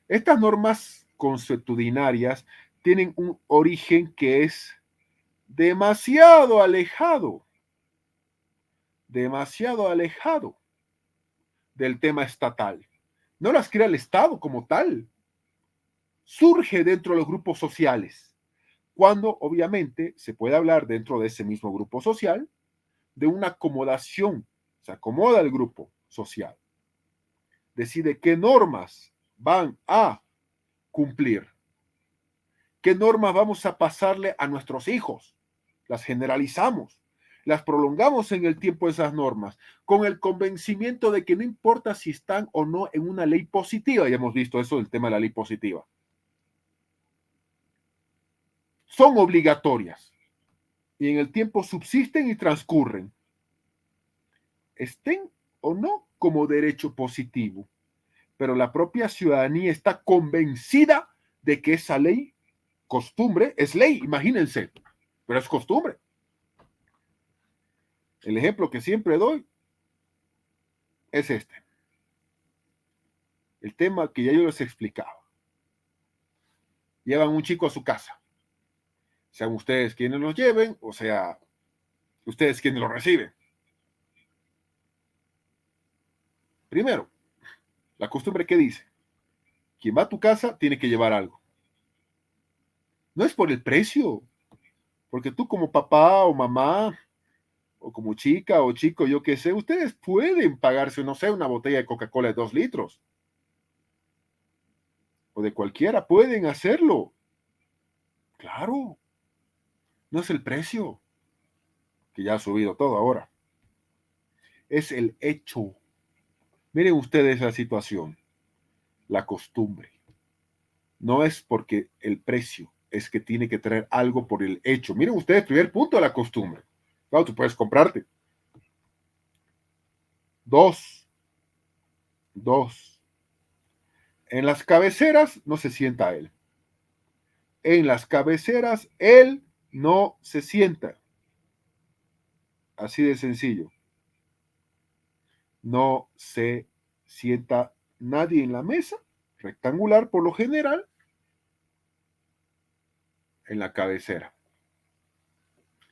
estas normas consuetudinarias tienen un origen que es demasiado alejado del tema estatal. No las crea el Estado como tal. Surge dentro de los grupos sociales, cuando obviamente se puede hablar dentro de ese mismo grupo social de una acomodación. Se acomoda el grupo social. Decide qué normas van a cumplir. ¿Qué normas vamos a pasarle a nuestros hijos? Las generalizamos, las prolongamos en el tiempo esas normas, con el convencimiento de que no importa si están o no en una ley positiva, ya hemos visto eso del tema de la ley positiva, son obligatorias y en el tiempo subsisten y transcurren, estén o no como derecho positivo, pero la propia ciudadanía está convencida de que esa ley, costumbre, es ley, imagínense, pero es costumbre. El ejemplo que siempre doy es este. El tema que ya yo les explicaba. Llevan un chico a su casa. Sean ustedes quienes los lleven, o sea, ustedes quienes lo reciben. Primero, la costumbre que dice, quien va a tu casa tiene que llevar algo. No es por el precio, porque tú como papá o mamá, o como chica o chico, yo qué sé, ustedes pueden pagarse, no sé, una botella de Coca-Cola de 2 litros. O de cualquiera, pueden hacerlo. Claro, no es el precio, que ya ha subido todo ahora. Es el hecho. Miren ustedes la situación, la costumbre. No es porque el precio, es que tiene que traer algo por el hecho. Miren ustedes, primer punto de la costumbre. Claro, tú puedes comprarte. Dos, dos. En las cabeceras no se sienta él. En las cabeceras él no se sienta. Así de sencillo. No se sienta nadie en la mesa rectangular por lo general en la cabecera.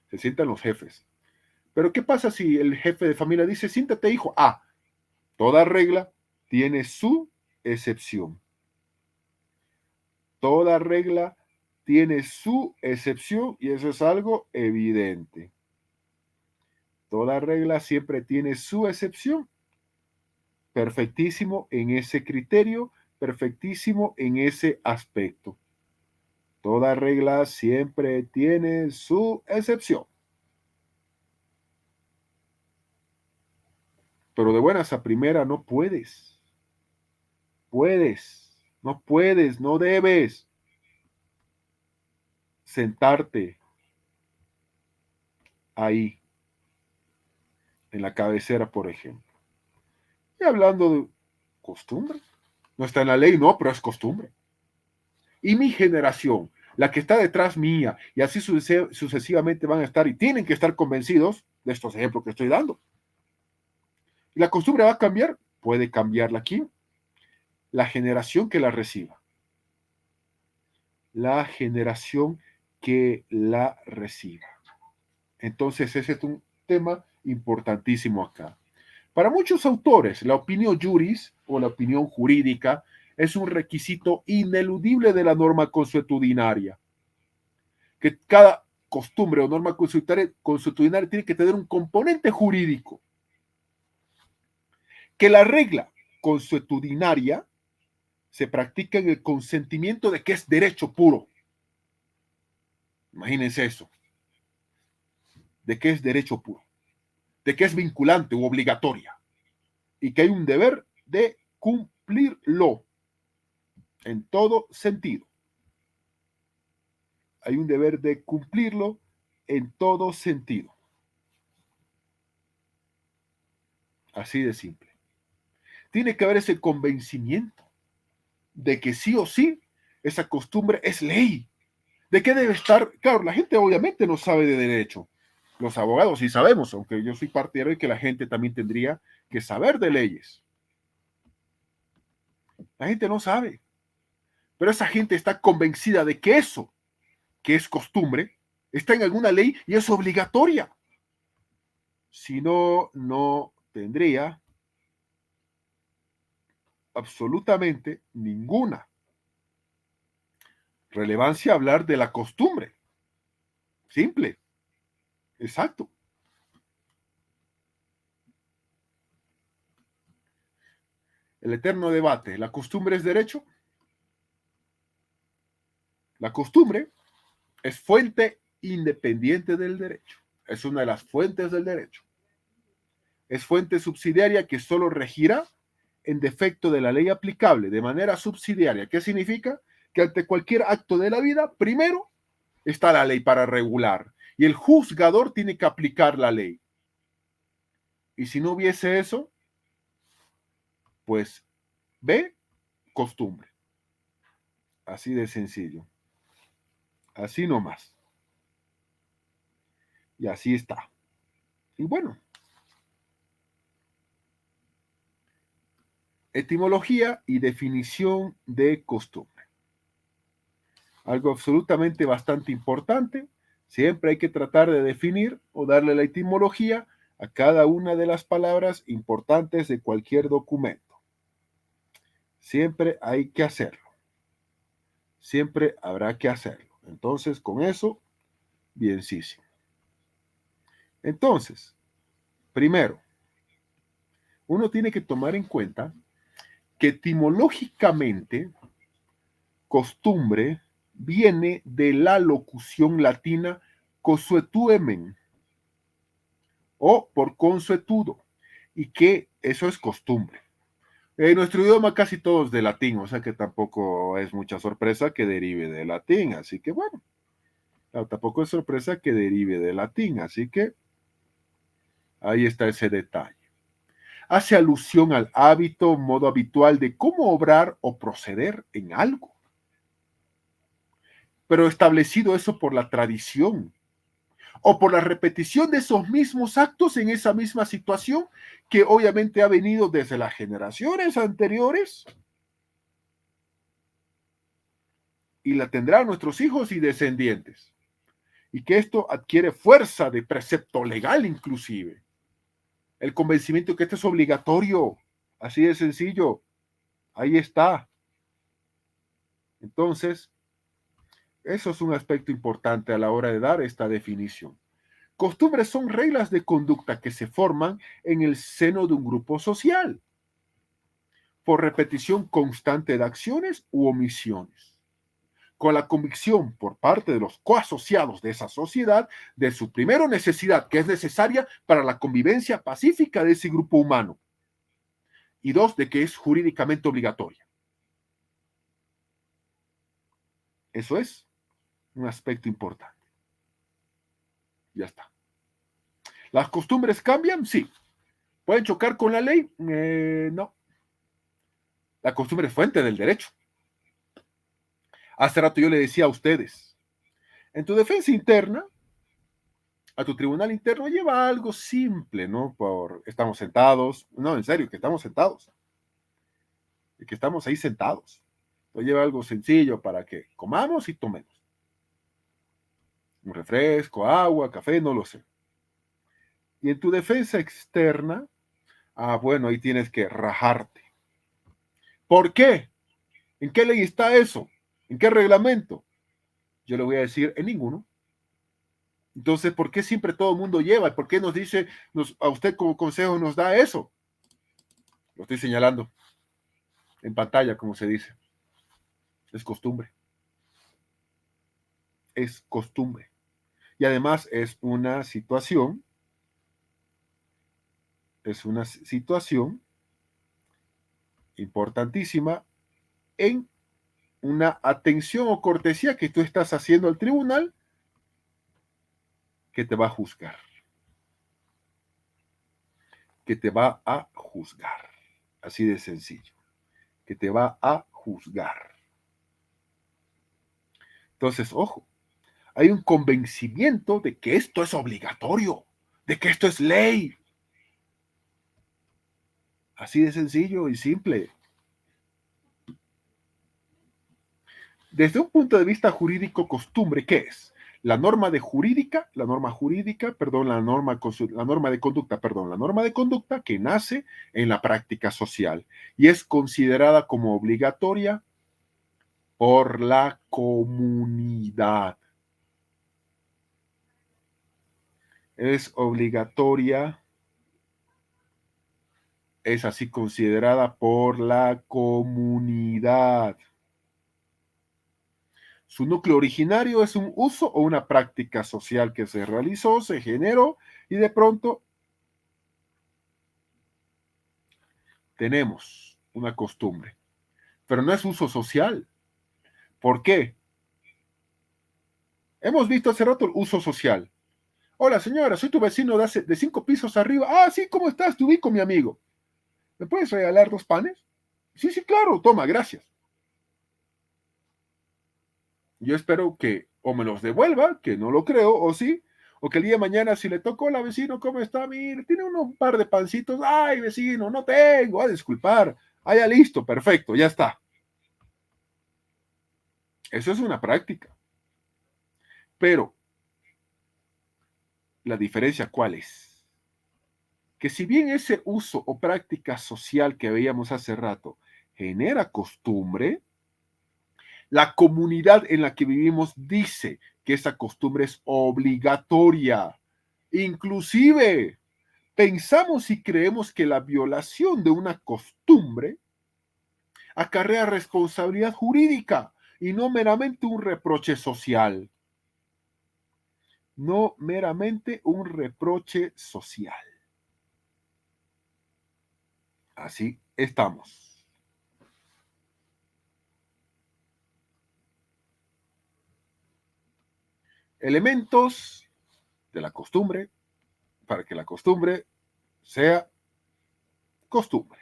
Se sientan los jefes. Pero ¿qué pasa si el jefe de familia dice, siéntate hijo? Ah, toda regla tiene su excepción. Toda regla tiene su excepción y eso es algo evidente. Toda regla siempre tiene su excepción. Perfectísimo en ese criterio, perfectísimo en ese aspecto. Toda regla siempre tiene su excepción. Pero de buenas a primera no puedes. No puedes, no debes sentarte ahí, en la cabecera, por ejemplo. Y hablando de costumbre, no está en la ley, no, pero es costumbre. Y mi generación, la que está detrás mía, y así sucesivamente van a estar y tienen que estar convencidos de estos ejemplos que estoy dando. ¿Y la costumbre va a cambiar? Puede cambiarla aquí. La generación que la reciba. La generación que la reciba. Entonces, ese es un tema importantísimo acá. Para muchos autores, la opinión juris o la opinión jurídica es un requisito ineludible de la norma consuetudinaria. Que cada costumbre o norma consuetudinaria tiene que tener un componente jurídico. Que la regla consuetudinaria se practica en el consentimiento de que es derecho puro. Imagínense eso. De que es derecho puro. De que es vinculante u obligatoria. Y que hay un deber de cumplirlo en todo sentido. Hay un deber de cumplirlo en todo sentido. Así de simple. Tiene que haber ese convencimiento de que sí o sí esa costumbre es ley. ¿De qué debe estar? Claro, la gente obviamente no sabe de derecho. Los abogados sí sabemos, aunque yo soy partidario de que la gente también tendría que saber de leyes. La gente no sabe. Pero esa gente está convencida de que eso, que es costumbre, está en alguna ley y es obligatoria. Si no, no tendría absolutamente ninguna relevancia hablar de la costumbre. Simple. Exacto. El eterno debate. ¿La costumbre es derecho? La costumbre es fuente independiente del derecho. Es una de las fuentes del derecho. Es fuente subsidiaria que solo regirá en defecto de la ley aplicable de manera subsidiaria. ¿Qué significa? Que ante cualquier acto de la vida, primero está la ley para regular y el juzgador tiene que aplicar la ley. Y si no hubiese eso, pues ve costumbre. Así de sencillo. Así nomás. Y así está. Y bueno, etimología y definición de costumbre. Algo absolutamente bastante importante. Siempre hay que tratar de definir o darle la etimología a cada una de las palabras importantes de cualquier documento. Siempre hay que hacerlo. Siempre habrá que hacerlo. Entonces, con eso, bienísimo. Entonces, primero, uno tiene que tomar en cuenta que etimológicamente, costumbre viene de la locución latina consuetuemen o por consuetudo, y que eso es costumbre. En nuestro idioma casi todos de latín, o sea que tampoco es mucha sorpresa que derive de latín, así que bueno, tampoco es sorpresa que derive de latín, así que ahí está ese detalle. Hace alusión al hábito, modo habitual de cómo obrar o proceder en algo. Pero establecido eso por la tradición o por la repetición de esos mismos actos en esa misma situación que obviamente ha venido desde las generaciones anteriores y la tendrán nuestros hijos y descendientes. Y que esto adquiere fuerza de precepto legal inclusive. El convencimiento que esto es obligatorio, así de sencillo, ahí está. Entonces, eso es un aspecto importante a la hora de dar esta definición. Costumbres son reglas de conducta que se forman en el seno de un grupo social por repetición constante de acciones u omisiones, con la convicción por parte de los coasociados de esa sociedad de su primera necesidad, que es necesaria para la convivencia pacífica de ese grupo humano. Y dos, de que es jurídicamente obligatoria. Eso es un aspecto importante. Ya está. ¿Las costumbres cambian? Sí. ¿Pueden chocar con la ley? No. La costumbre es fuente del derecho. Hace rato yo le decía a ustedes, en tu defensa interna, a tu tribunal interno lleva algo simple, ¿no? Estamos sentados, no, en serio, que estamos sentados, y que estamos ahí sentados. Entonces lleva algo sencillo para que comamos y tomemos. Un refresco, agua, café, no lo sé. Y en tu defensa externa, bueno, ahí tienes que rajarte. ¿Por qué? ¿En qué ley está eso? ¿En qué reglamento? Yo le voy a decir, en ninguno. Entonces, ¿por qué siempre todo el mundo lleva? ¿Por qué nos dice, a usted como consejo nos da eso? Lo estoy señalando en pantalla, como se dice. Es costumbre. Es costumbre. Y además es una situación importantísima en una atención o cortesía que tú estás haciendo al tribunal que te va a juzgar. Que te va a juzgar. Así de sencillo. Que te va a juzgar. Entonces, ojo, hay un convencimiento de que esto es obligatorio, de que esto es ley. Así de sencillo y simple. Desde un punto de vista jurídico, costumbre, ¿qué es? La norma de jurídica, perdón, la norma de conducta, perdón, la norma de conducta que nace en la práctica social y es considerada como obligatoria por la comunidad. Es obligatoria, es así considerada por la comunidad. Su núcleo originario es un uso o una práctica social que se realizó, se generó y de pronto tenemos una costumbre. Pero no es uso social. ¿Por qué? Hemos visto hace rato el uso social. Hola señora, soy tu vecino de 5 pisos arriba. Ah, sí, ¿cómo estás? Te ubico, mi amigo. ¿Me puedes regalar 2 panes? Sí, sí, claro, toma, gracias. Yo espero que o me los devuelva, que no lo creo, o sí, o que el día de mañana si le tocó la vecino, ¿cómo está? Mire, tiene un par de pancitos. Ay, vecino, no tengo, a disculpar. Ah, ya listo, perfecto, ya está. Eso es una práctica. Pero, ¿la diferencia cuál es? Que si bien ese uso o práctica social que veíamos hace rato genera costumbre, la comunidad en la que vivimos dice que esa costumbre es obligatoria. Inclusive, pensamos y creemos que la violación de una costumbre acarrea responsabilidad jurídica y no meramente un reproche social. No meramente un reproche social. Así estamos. Elementos de la costumbre para que la costumbre sea costumbre.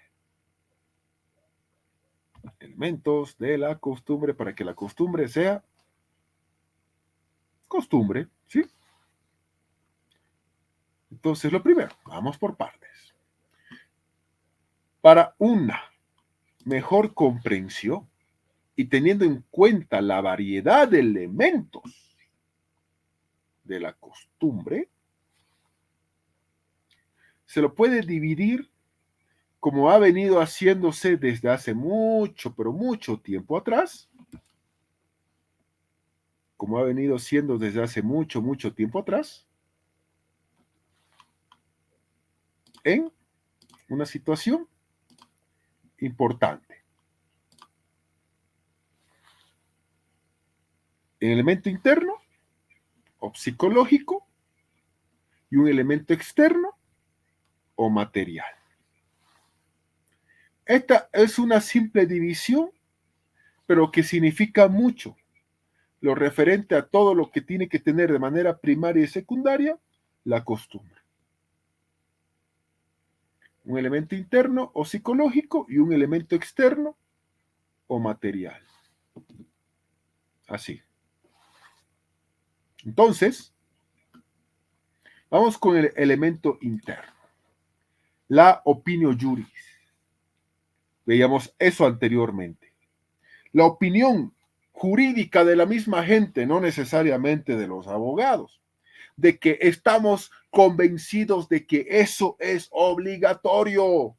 Elementos de la costumbre para que la costumbre sea costumbre, ¿sí? Entonces, lo primero, vamos por partes. Para una mejor comprensión y teniendo en cuenta la variedad de elementos de la costumbre, se lo puede dividir como ha venido haciéndose desde hace mucho, pero mucho tiempo atrás, como ha venido siendo desde hace mucho, mucho tiempo atrás, en una situación importante. El elemento interno o psicológico y un elemento externo o material. Esta es una simple división, pero que significa mucho. Lo referente a todo lo que tiene que tener de manera primaria y secundaria, la costumbre. Un elemento interno o psicológico y un elemento externo o material. Así. Entonces, vamos con el elemento interno. La opinio juris. Veíamos eso anteriormente. La opinión jurídica de la misma gente, no necesariamente de los abogados, de que estamos convencidos de que eso es obligatorio.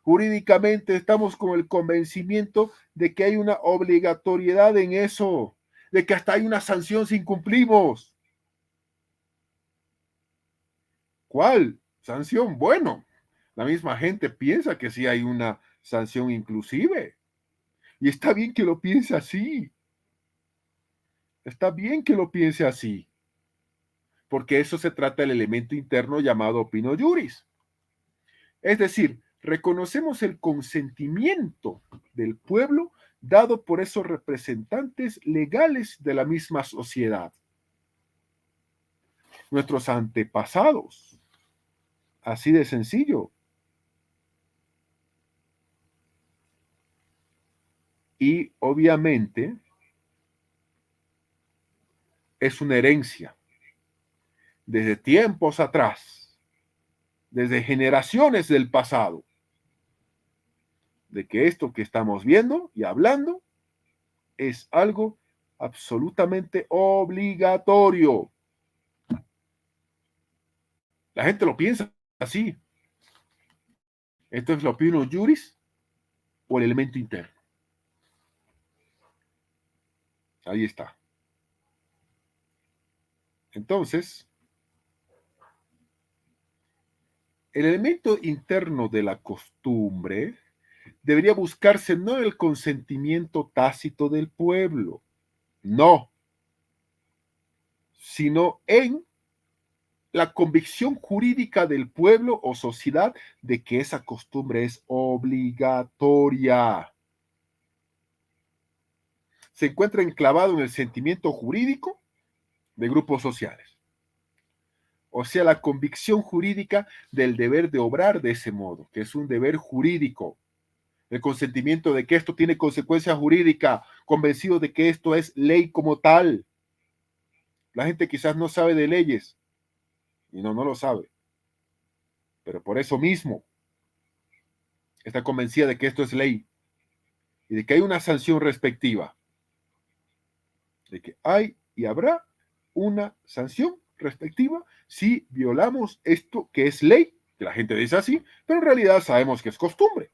Jurídicamente estamos con el convencimiento de que hay una obligatoriedad en eso, de que hasta hay una sanción si incumplimos. ¿Cuál sanción? Bueno, la misma gente piensa que sí hay una sanción inclusive. Y está bien que lo piense así. Está bien que lo piense así. Porque eso se trata del elemento interno llamado opinio juris. Es decir, reconocemos el consentimiento del pueblo dado por esos representantes legales de la misma sociedad. Nuestros antepasados. Así de sencillo. Y obviamente es una herencia desde tiempos atrás, desde generaciones del pasado, de que esto que estamos viendo y hablando es algo absolutamente obligatorio. La gente lo piensa así. Esto es la opinión juris o el elemento interno. Ahí está. Entonces, el elemento interno de la costumbre debería buscarse no en el consentimiento tácito del pueblo, no, sino en la convicción jurídica del pueblo o sociedad de que esa costumbre es obligatoria. Se encuentra enclavado en el sentimiento jurídico de grupos sociales. O sea, la convicción jurídica del deber de obrar de ese modo, que es un deber jurídico. El consentimiento de que esto tiene consecuencia jurídica, convencido de que esto es ley como tal. La gente quizás no sabe de leyes, y no lo sabe, pero por eso mismo está convencida de que esto es ley y de que hay una sanción respectiva, de que hay y habrá una sanción respectiva si violamos esto que es ley, que la gente dice así, pero en realidad sabemos que es costumbre.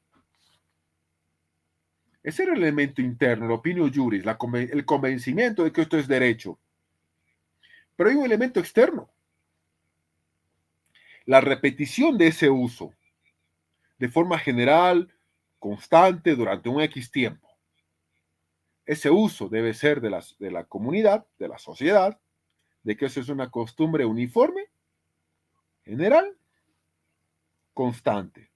Ese era el elemento interno, la opinio juris, el convencimiento de que esto es derecho. Pero hay un elemento externo, la repetición de ese uso, de forma general, constante, durante un X tiempo. Ese uso debe ser de la comunidad, de la sociedad, de que eso es una costumbre uniforme, general, constante.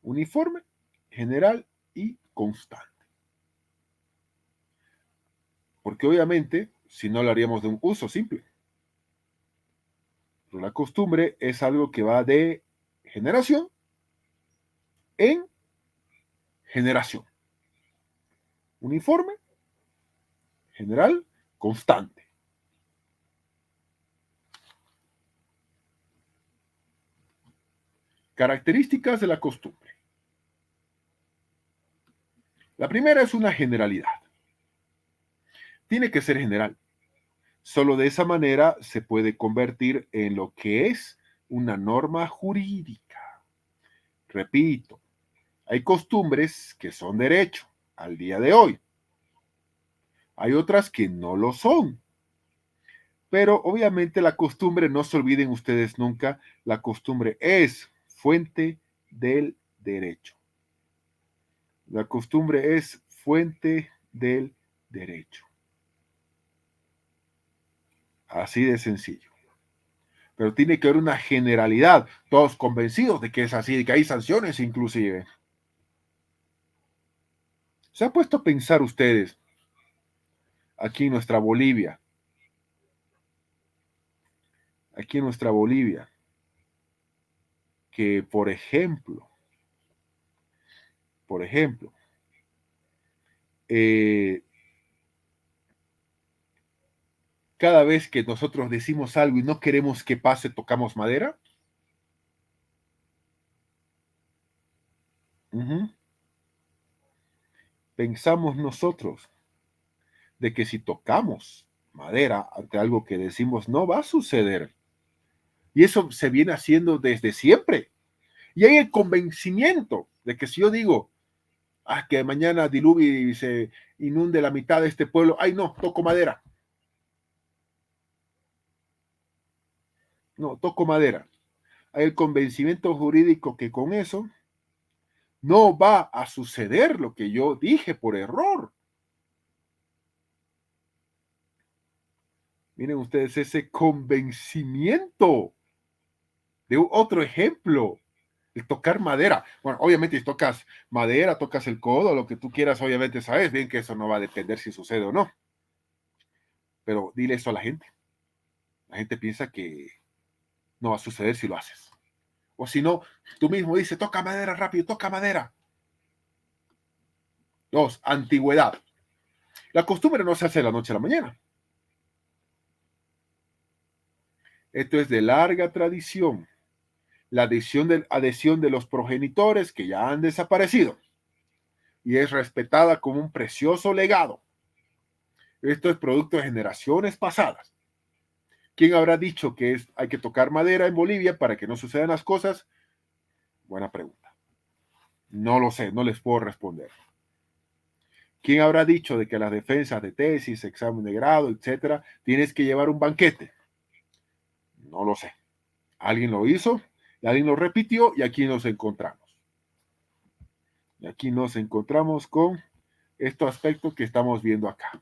Uniforme, general y constante. Porque obviamente, si no lo haríamos de un uso simple. Pero la costumbre es algo que va de generación en generación. Uniforme, general, constante. Características de la costumbre. La primera es una generalidad. Tiene que ser general. Solo de esa manera se puede convertir en lo que es una norma jurídica. Repito, hay costumbres que son derecho al día de hoy. Hay otras que no lo son. Pero obviamente la costumbre, no se olviden ustedes nunca, la costumbre es fuente del derecho. La costumbre es fuente del derecho. Así de sencillo. pero tiene que haber una generalidad, todos convencidos de que es así, de que hay sanciones inclusive. ¿Se han puesto a pensar ustedes aquí en nuestra Bolivia, que por ejemplo, eh, cada vez que nosotros decimos algo y no queremos que pase, tocamos madera? Ujú. Pensamos nosotros de que si tocamos madera ante algo que decimos no va a suceder. Y eso se viene haciendo desde siempre. Y hay el convencimiento de que si yo digo, que mañana diluvie y se inunde la mitad de este pueblo, ay no, toco madera. No, toco madera. Hay el convencimiento jurídico que con eso no va a suceder lo que yo dije por error. Miren ustedes ese convencimiento de otro ejemplo, el tocar madera. Bueno, obviamente si tocas madera, tocas el codo, lo que tú quieras, obviamente sabes bien que eso no va a depender si sucede o no. Pero dile eso a la gente. La gente piensa que no va a suceder si lo haces. O si no, tú mismo dices, toca madera rápido, toca madera. Dos, antigüedad. La costumbre no se hace de la noche a la mañana. Esto es de larga tradición. La adhesión de los progenitores que ya han desaparecido y es respetada como un precioso legado. Esto es producto de generaciones pasadas. ¿Quién habrá dicho que hay que tocar madera en Bolivia para que no sucedan las cosas? Buena pregunta. No lo sé, no les puedo responder. ¿Quién habrá dicho de que las defensas de tesis, examen de grado, etcétera, tienes que llevar un banquete? No lo sé. Alguien lo hizo, y alguien lo repitió y aquí nos encontramos. Y aquí nos encontramos con estos aspectos que estamos viendo acá.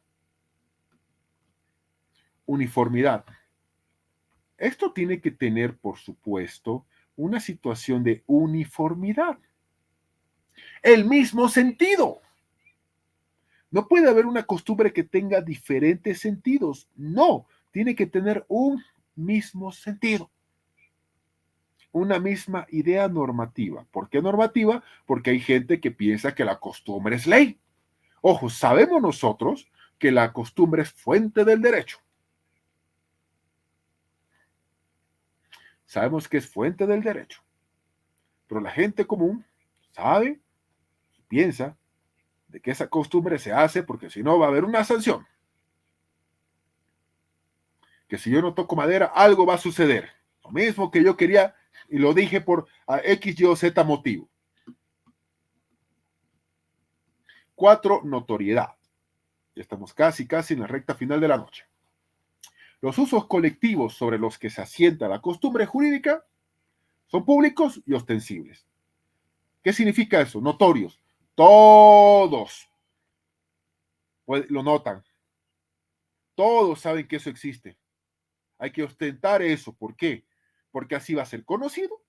Uniformidad. Esto tiene que tener, por supuesto, una situación de uniformidad. El mismo sentido. No puede haber una costumbre que tenga diferentes sentidos. No, tiene que tener un mismo sentido. Una misma idea normativa. ¿Por qué normativa? Porque hay gente que piensa que la costumbre es ley. Ojo, sabemos nosotros que la costumbre es fuente del derecho. Sabemos que es fuente del derecho. Pero la gente común sabe y piensa de que esa costumbre se hace porque si no va a haber una sanción. Que si yo no toco madera, algo va a suceder. Lo mismo que yo quería y lo dije por X, Y o Z motivo. 4, notoriedad. Ya estamos casi en la recta final de la noche. Los usos colectivos sobre los que se asienta la costumbre jurídica son públicos y ostensibles. ¿Qué significa eso? Notorios. Todos lo notan. Todos saben que eso existe. Hay que ostentar eso. ¿Por qué? Porque así va a ser conocido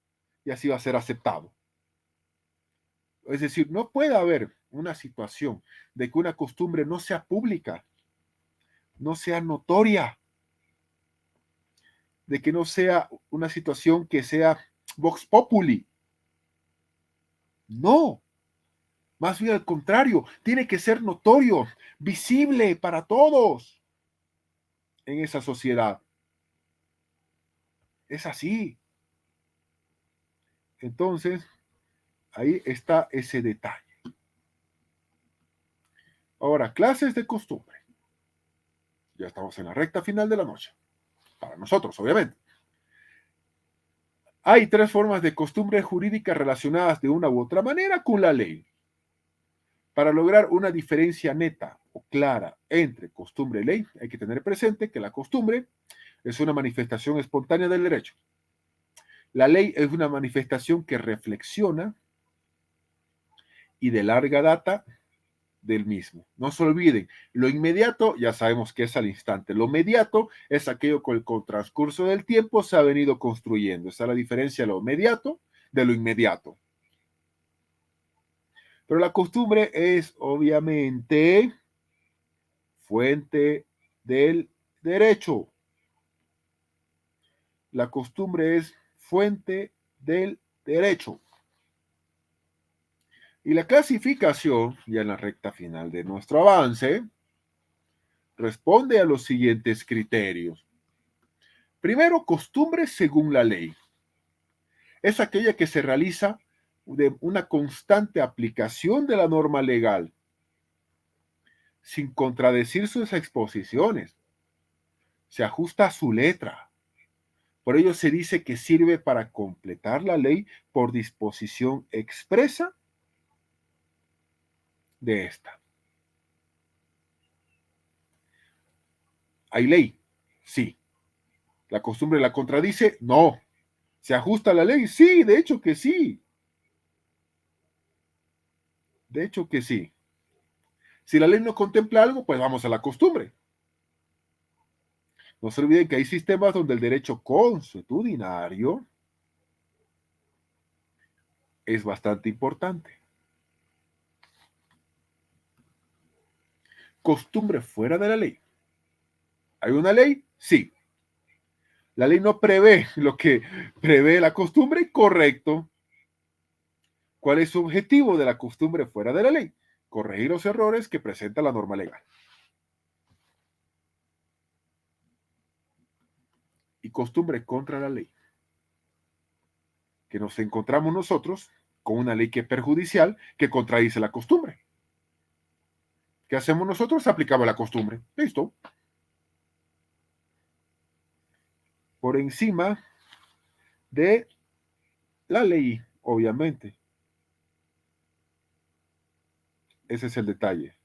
y así va a ser aceptado. Es decir, no puede haber una situación de que una costumbre no sea pública, no sea notoria, de que no sea una situación que sea vox populi. No, más bien al contrario, tiene que ser notorio, visible para todos en esa sociedad. Es así. Entonces, ahí está ese detalle. Ahora, clases de costumbre. Ya estamos en la recta final de la noche. Para nosotros, obviamente. Hay 3 formas de costumbre jurídica relacionadas de una u otra manera con la ley. Para lograr una diferencia neta o clara entre costumbre y ley, hay que tener presente que la costumbre es una manifestación espontánea del derecho. La ley es una manifestación que reflexiona y de larga data del mismo. No se olviden, lo inmediato ya sabemos que es al instante. Lo mediato es aquello que con el transcurso del tiempo se ha venido construyendo. Esa es la diferencia de lo mediato de lo inmediato. Pero la costumbre es obviamente fuente del derecho. La costumbre es fuente del derecho. Y la clasificación, ya en la recta final de nuestro avance, responde a los siguientes criterios. Primero, costumbre según la ley. Es aquella que se realiza de una constante aplicación de la norma legal, sin contradecir sus exposiciones. Se ajusta a su letra. Por ello se dice que sirve para completar la ley por disposición expresa de esta. ¿Hay ley? Sí. ¿La costumbre la contradice? No. ¿Se ajusta a la ley? Sí, de hecho que sí. De hecho que sí. Si la ley no contempla algo, pues vamos a la costumbre. No se olviden que hay sistemas donde el derecho consuetudinario es bastante importante. Costumbre fuera de la ley. ¿Hay una ley? Sí. La ley no prevé lo que prevé la costumbre, correcto. ¿Cuál es su objetivo de la costumbre fuera de la ley? Corregir los errores que presenta la norma legal. Y costumbre contra la ley. Que nos encontramos nosotros con una ley que es perjudicial, que contradice la costumbre. ¿Qué hacemos nosotros? Aplicamos la costumbre. Listo. Por encima de la ley, obviamente. Ese es el detalle.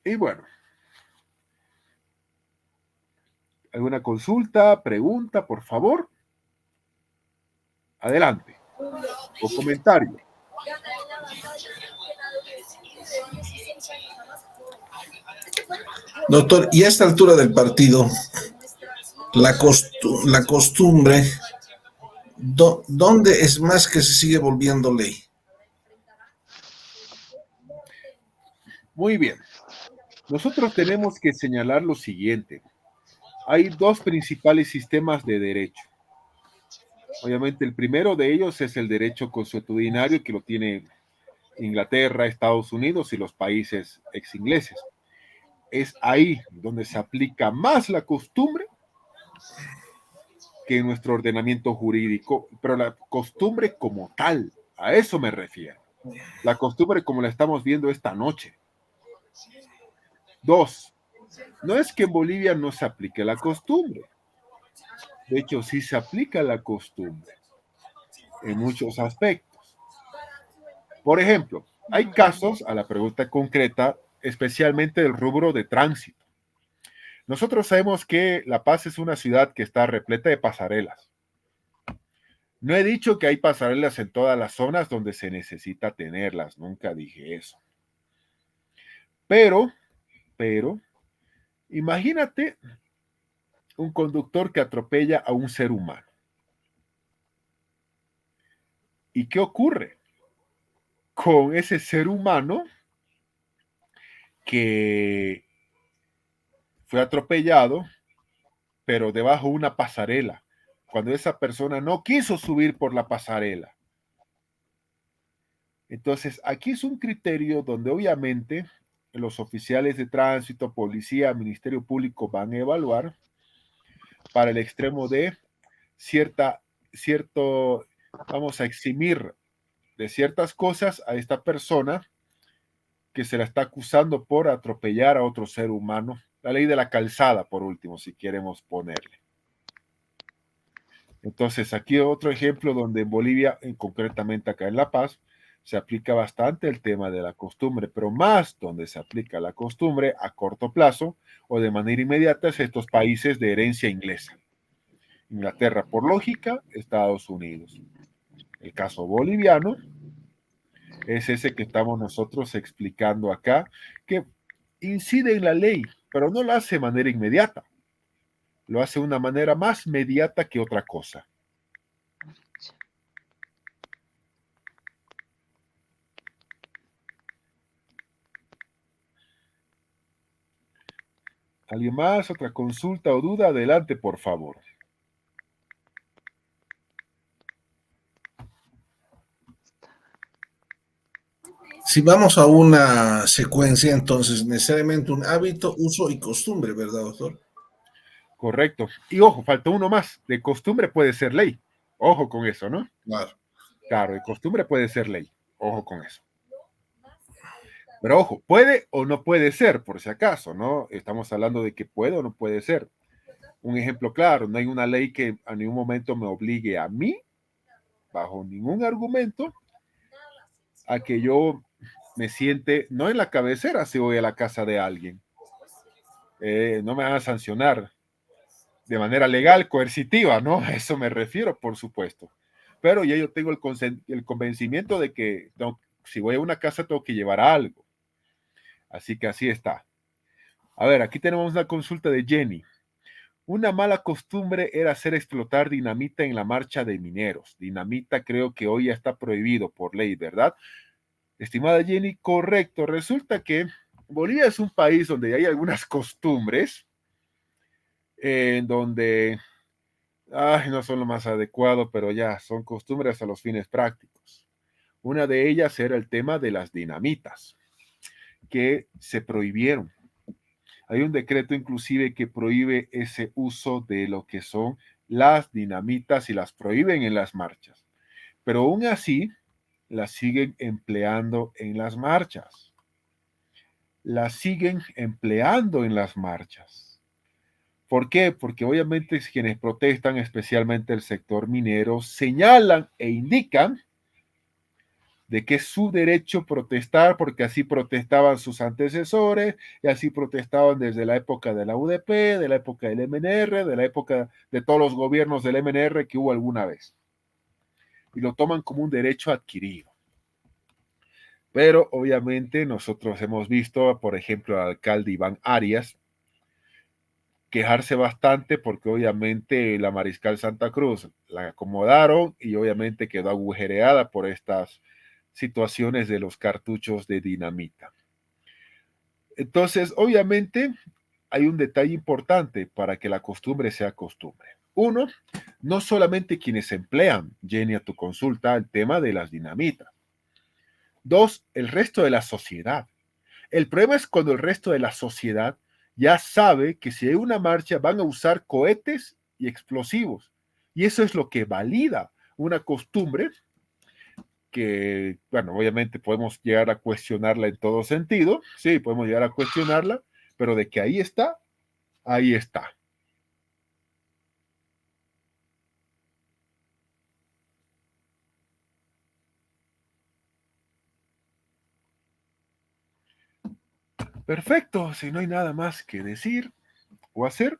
Y bueno, ¿alguna consulta, pregunta, por favor? Adelante. O comentario. Doctor, y a esta altura del partido, la costumbre, ¿dónde es más que se sigue volviendo ley? Muy bien. Nosotros tenemos que señalar lo siguiente. Hay dos principales sistemas de derecho. Obviamente el primero de ellos es el derecho consuetudinario, que lo tiene Inglaterra, Estados Unidos y los países ex-ingleses. Es ahí donde se aplica más la costumbre que en nuestro ordenamiento jurídico, pero la costumbre como tal, a eso me refiero. La costumbre como la estamos viendo esta noche. Dos, no es que en Bolivia no se aplique la costumbre. De hecho, sí se aplica la costumbre en muchos aspectos. Por ejemplo, hay casos, a la pregunta concreta, especialmente del rubro de tránsito. Nosotros sabemos que La Paz es una ciudad que está repleta de pasarelas. No he dicho que hay pasarelas en todas las zonas donde se necesita tenerlas, nunca dije eso. Pero, imagínate un conductor que atropella a un ser humano. ¿Y qué ocurre con ese ser humano que fue atropellado, pero debajo de una pasarela, cuando esa persona no quiso subir por la pasarela? Entonces, aquí es un criterio donde obviamente los oficiales de tránsito, policía, Ministerio Público van a evaluar para el extremo de cierto, vamos a eximir de ciertas cosas a esta persona que se la está acusando por atropellar a otro ser humano. La ley de la calzada, por último, si queremos ponerle. Entonces, aquí otro ejemplo donde en Bolivia, concretamente acá en La Paz, se aplica bastante el tema de la costumbre, pero más donde se aplica la costumbre a corto plazo o de manera inmediata es estos países de herencia inglesa. Inglaterra por lógica, Estados Unidos. El caso boliviano es ese que estamos nosotros explicando acá, que incide en la ley, pero no lo hace de manera inmediata. Lo hace de una manera más mediata que otra cosa. ¿Alguien más? ¿Otra consulta o duda? Adelante, por favor. Si vamos a una secuencia, entonces necesariamente un hábito, uso y costumbre, ¿verdad, doctor? Correcto. Y ojo, falta uno más. De costumbre puede ser ley. Ojo con eso, ¿no? Claro. Claro, de costumbre puede ser ley. Ojo con eso. Pero ojo, puede o no puede ser, por si acaso, ¿no? Estamos hablando de que puede o no puede ser. Un ejemplo claro, no hay una ley que a ningún momento me obligue a mí, bajo ningún argumento, a que yo me siente, no en la cabecera si voy a la casa de alguien. No me van a sancionar de manera legal, coercitiva, ¿no? A eso me refiero, por supuesto. Pero ya yo tengo el convencimiento de que si voy a una casa tengo que llevar algo. Así que así está. A ver, aquí tenemos una consulta de Jenny. Una mala costumbre era hacer explotar dinamita en la marcha de mineros. Dinamita creo que hoy ya está prohibido por ley, ¿verdad? Estimada Jenny, correcto. Resulta que Bolivia es un país donde hay algunas costumbres en donde no son lo más adecuado, pero ya son costumbres a los fines prácticos. Una de ellas era el tema de las dinamitas, que se prohibieron. Hay un decreto inclusive que prohíbe ese uso de lo que son las dinamitas y las prohíben en las marchas. Pero aún así, las siguen empleando en las marchas. Las siguen empleando en las marchas. ¿Por qué? Porque obviamente quienes protestan, especialmente el sector minero, señalan e indican de que es su derecho protestar, porque así protestaban sus antecesores, y así protestaban desde la época de la UDP, de la época del MNR, de la época de todos los gobiernos del MNR que hubo alguna vez. Y lo toman como un derecho adquirido. Pero obviamente nosotros hemos visto, por ejemplo, al alcalde Iván Arias quejarse bastante porque obviamente la Mariscal Santa Cruz la acomodaron y obviamente quedó agujereada por estas situaciones de los cartuchos de dinamita. Entonces, obviamente, hay un detalle importante para que la costumbre sea costumbre. Uno, no solamente quienes emplean, Jenny, a tu consulta, el tema de las dinamitas. Dos, el resto de la sociedad. El problema es cuando el resto de la sociedad ya sabe que si hay una marcha van a usar cohetes y explosivos. Y eso es lo que valida una costumbre que, bueno, obviamente podemos llegar a cuestionarla en todo sentido, sí, podemos llegar a cuestionarla, pero de que ahí está, ahí está. Perfecto, si no hay nada más que decir o hacer,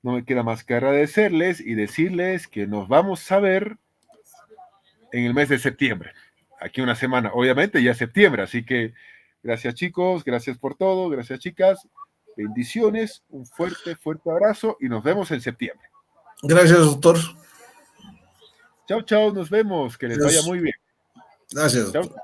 no me queda más que agradecerles y decirles que nos vamos a ver en el mes de septiembre. Aquí una semana, obviamente ya es septiembre, así que gracias chicos, gracias por todo, gracias chicas, bendiciones, un fuerte, fuerte abrazo y nos vemos en septiembre. Gracias, doctor. Chao, chao, nos vemos, que les vaya Adiós. muy bien. Gracias, Chao. doctor.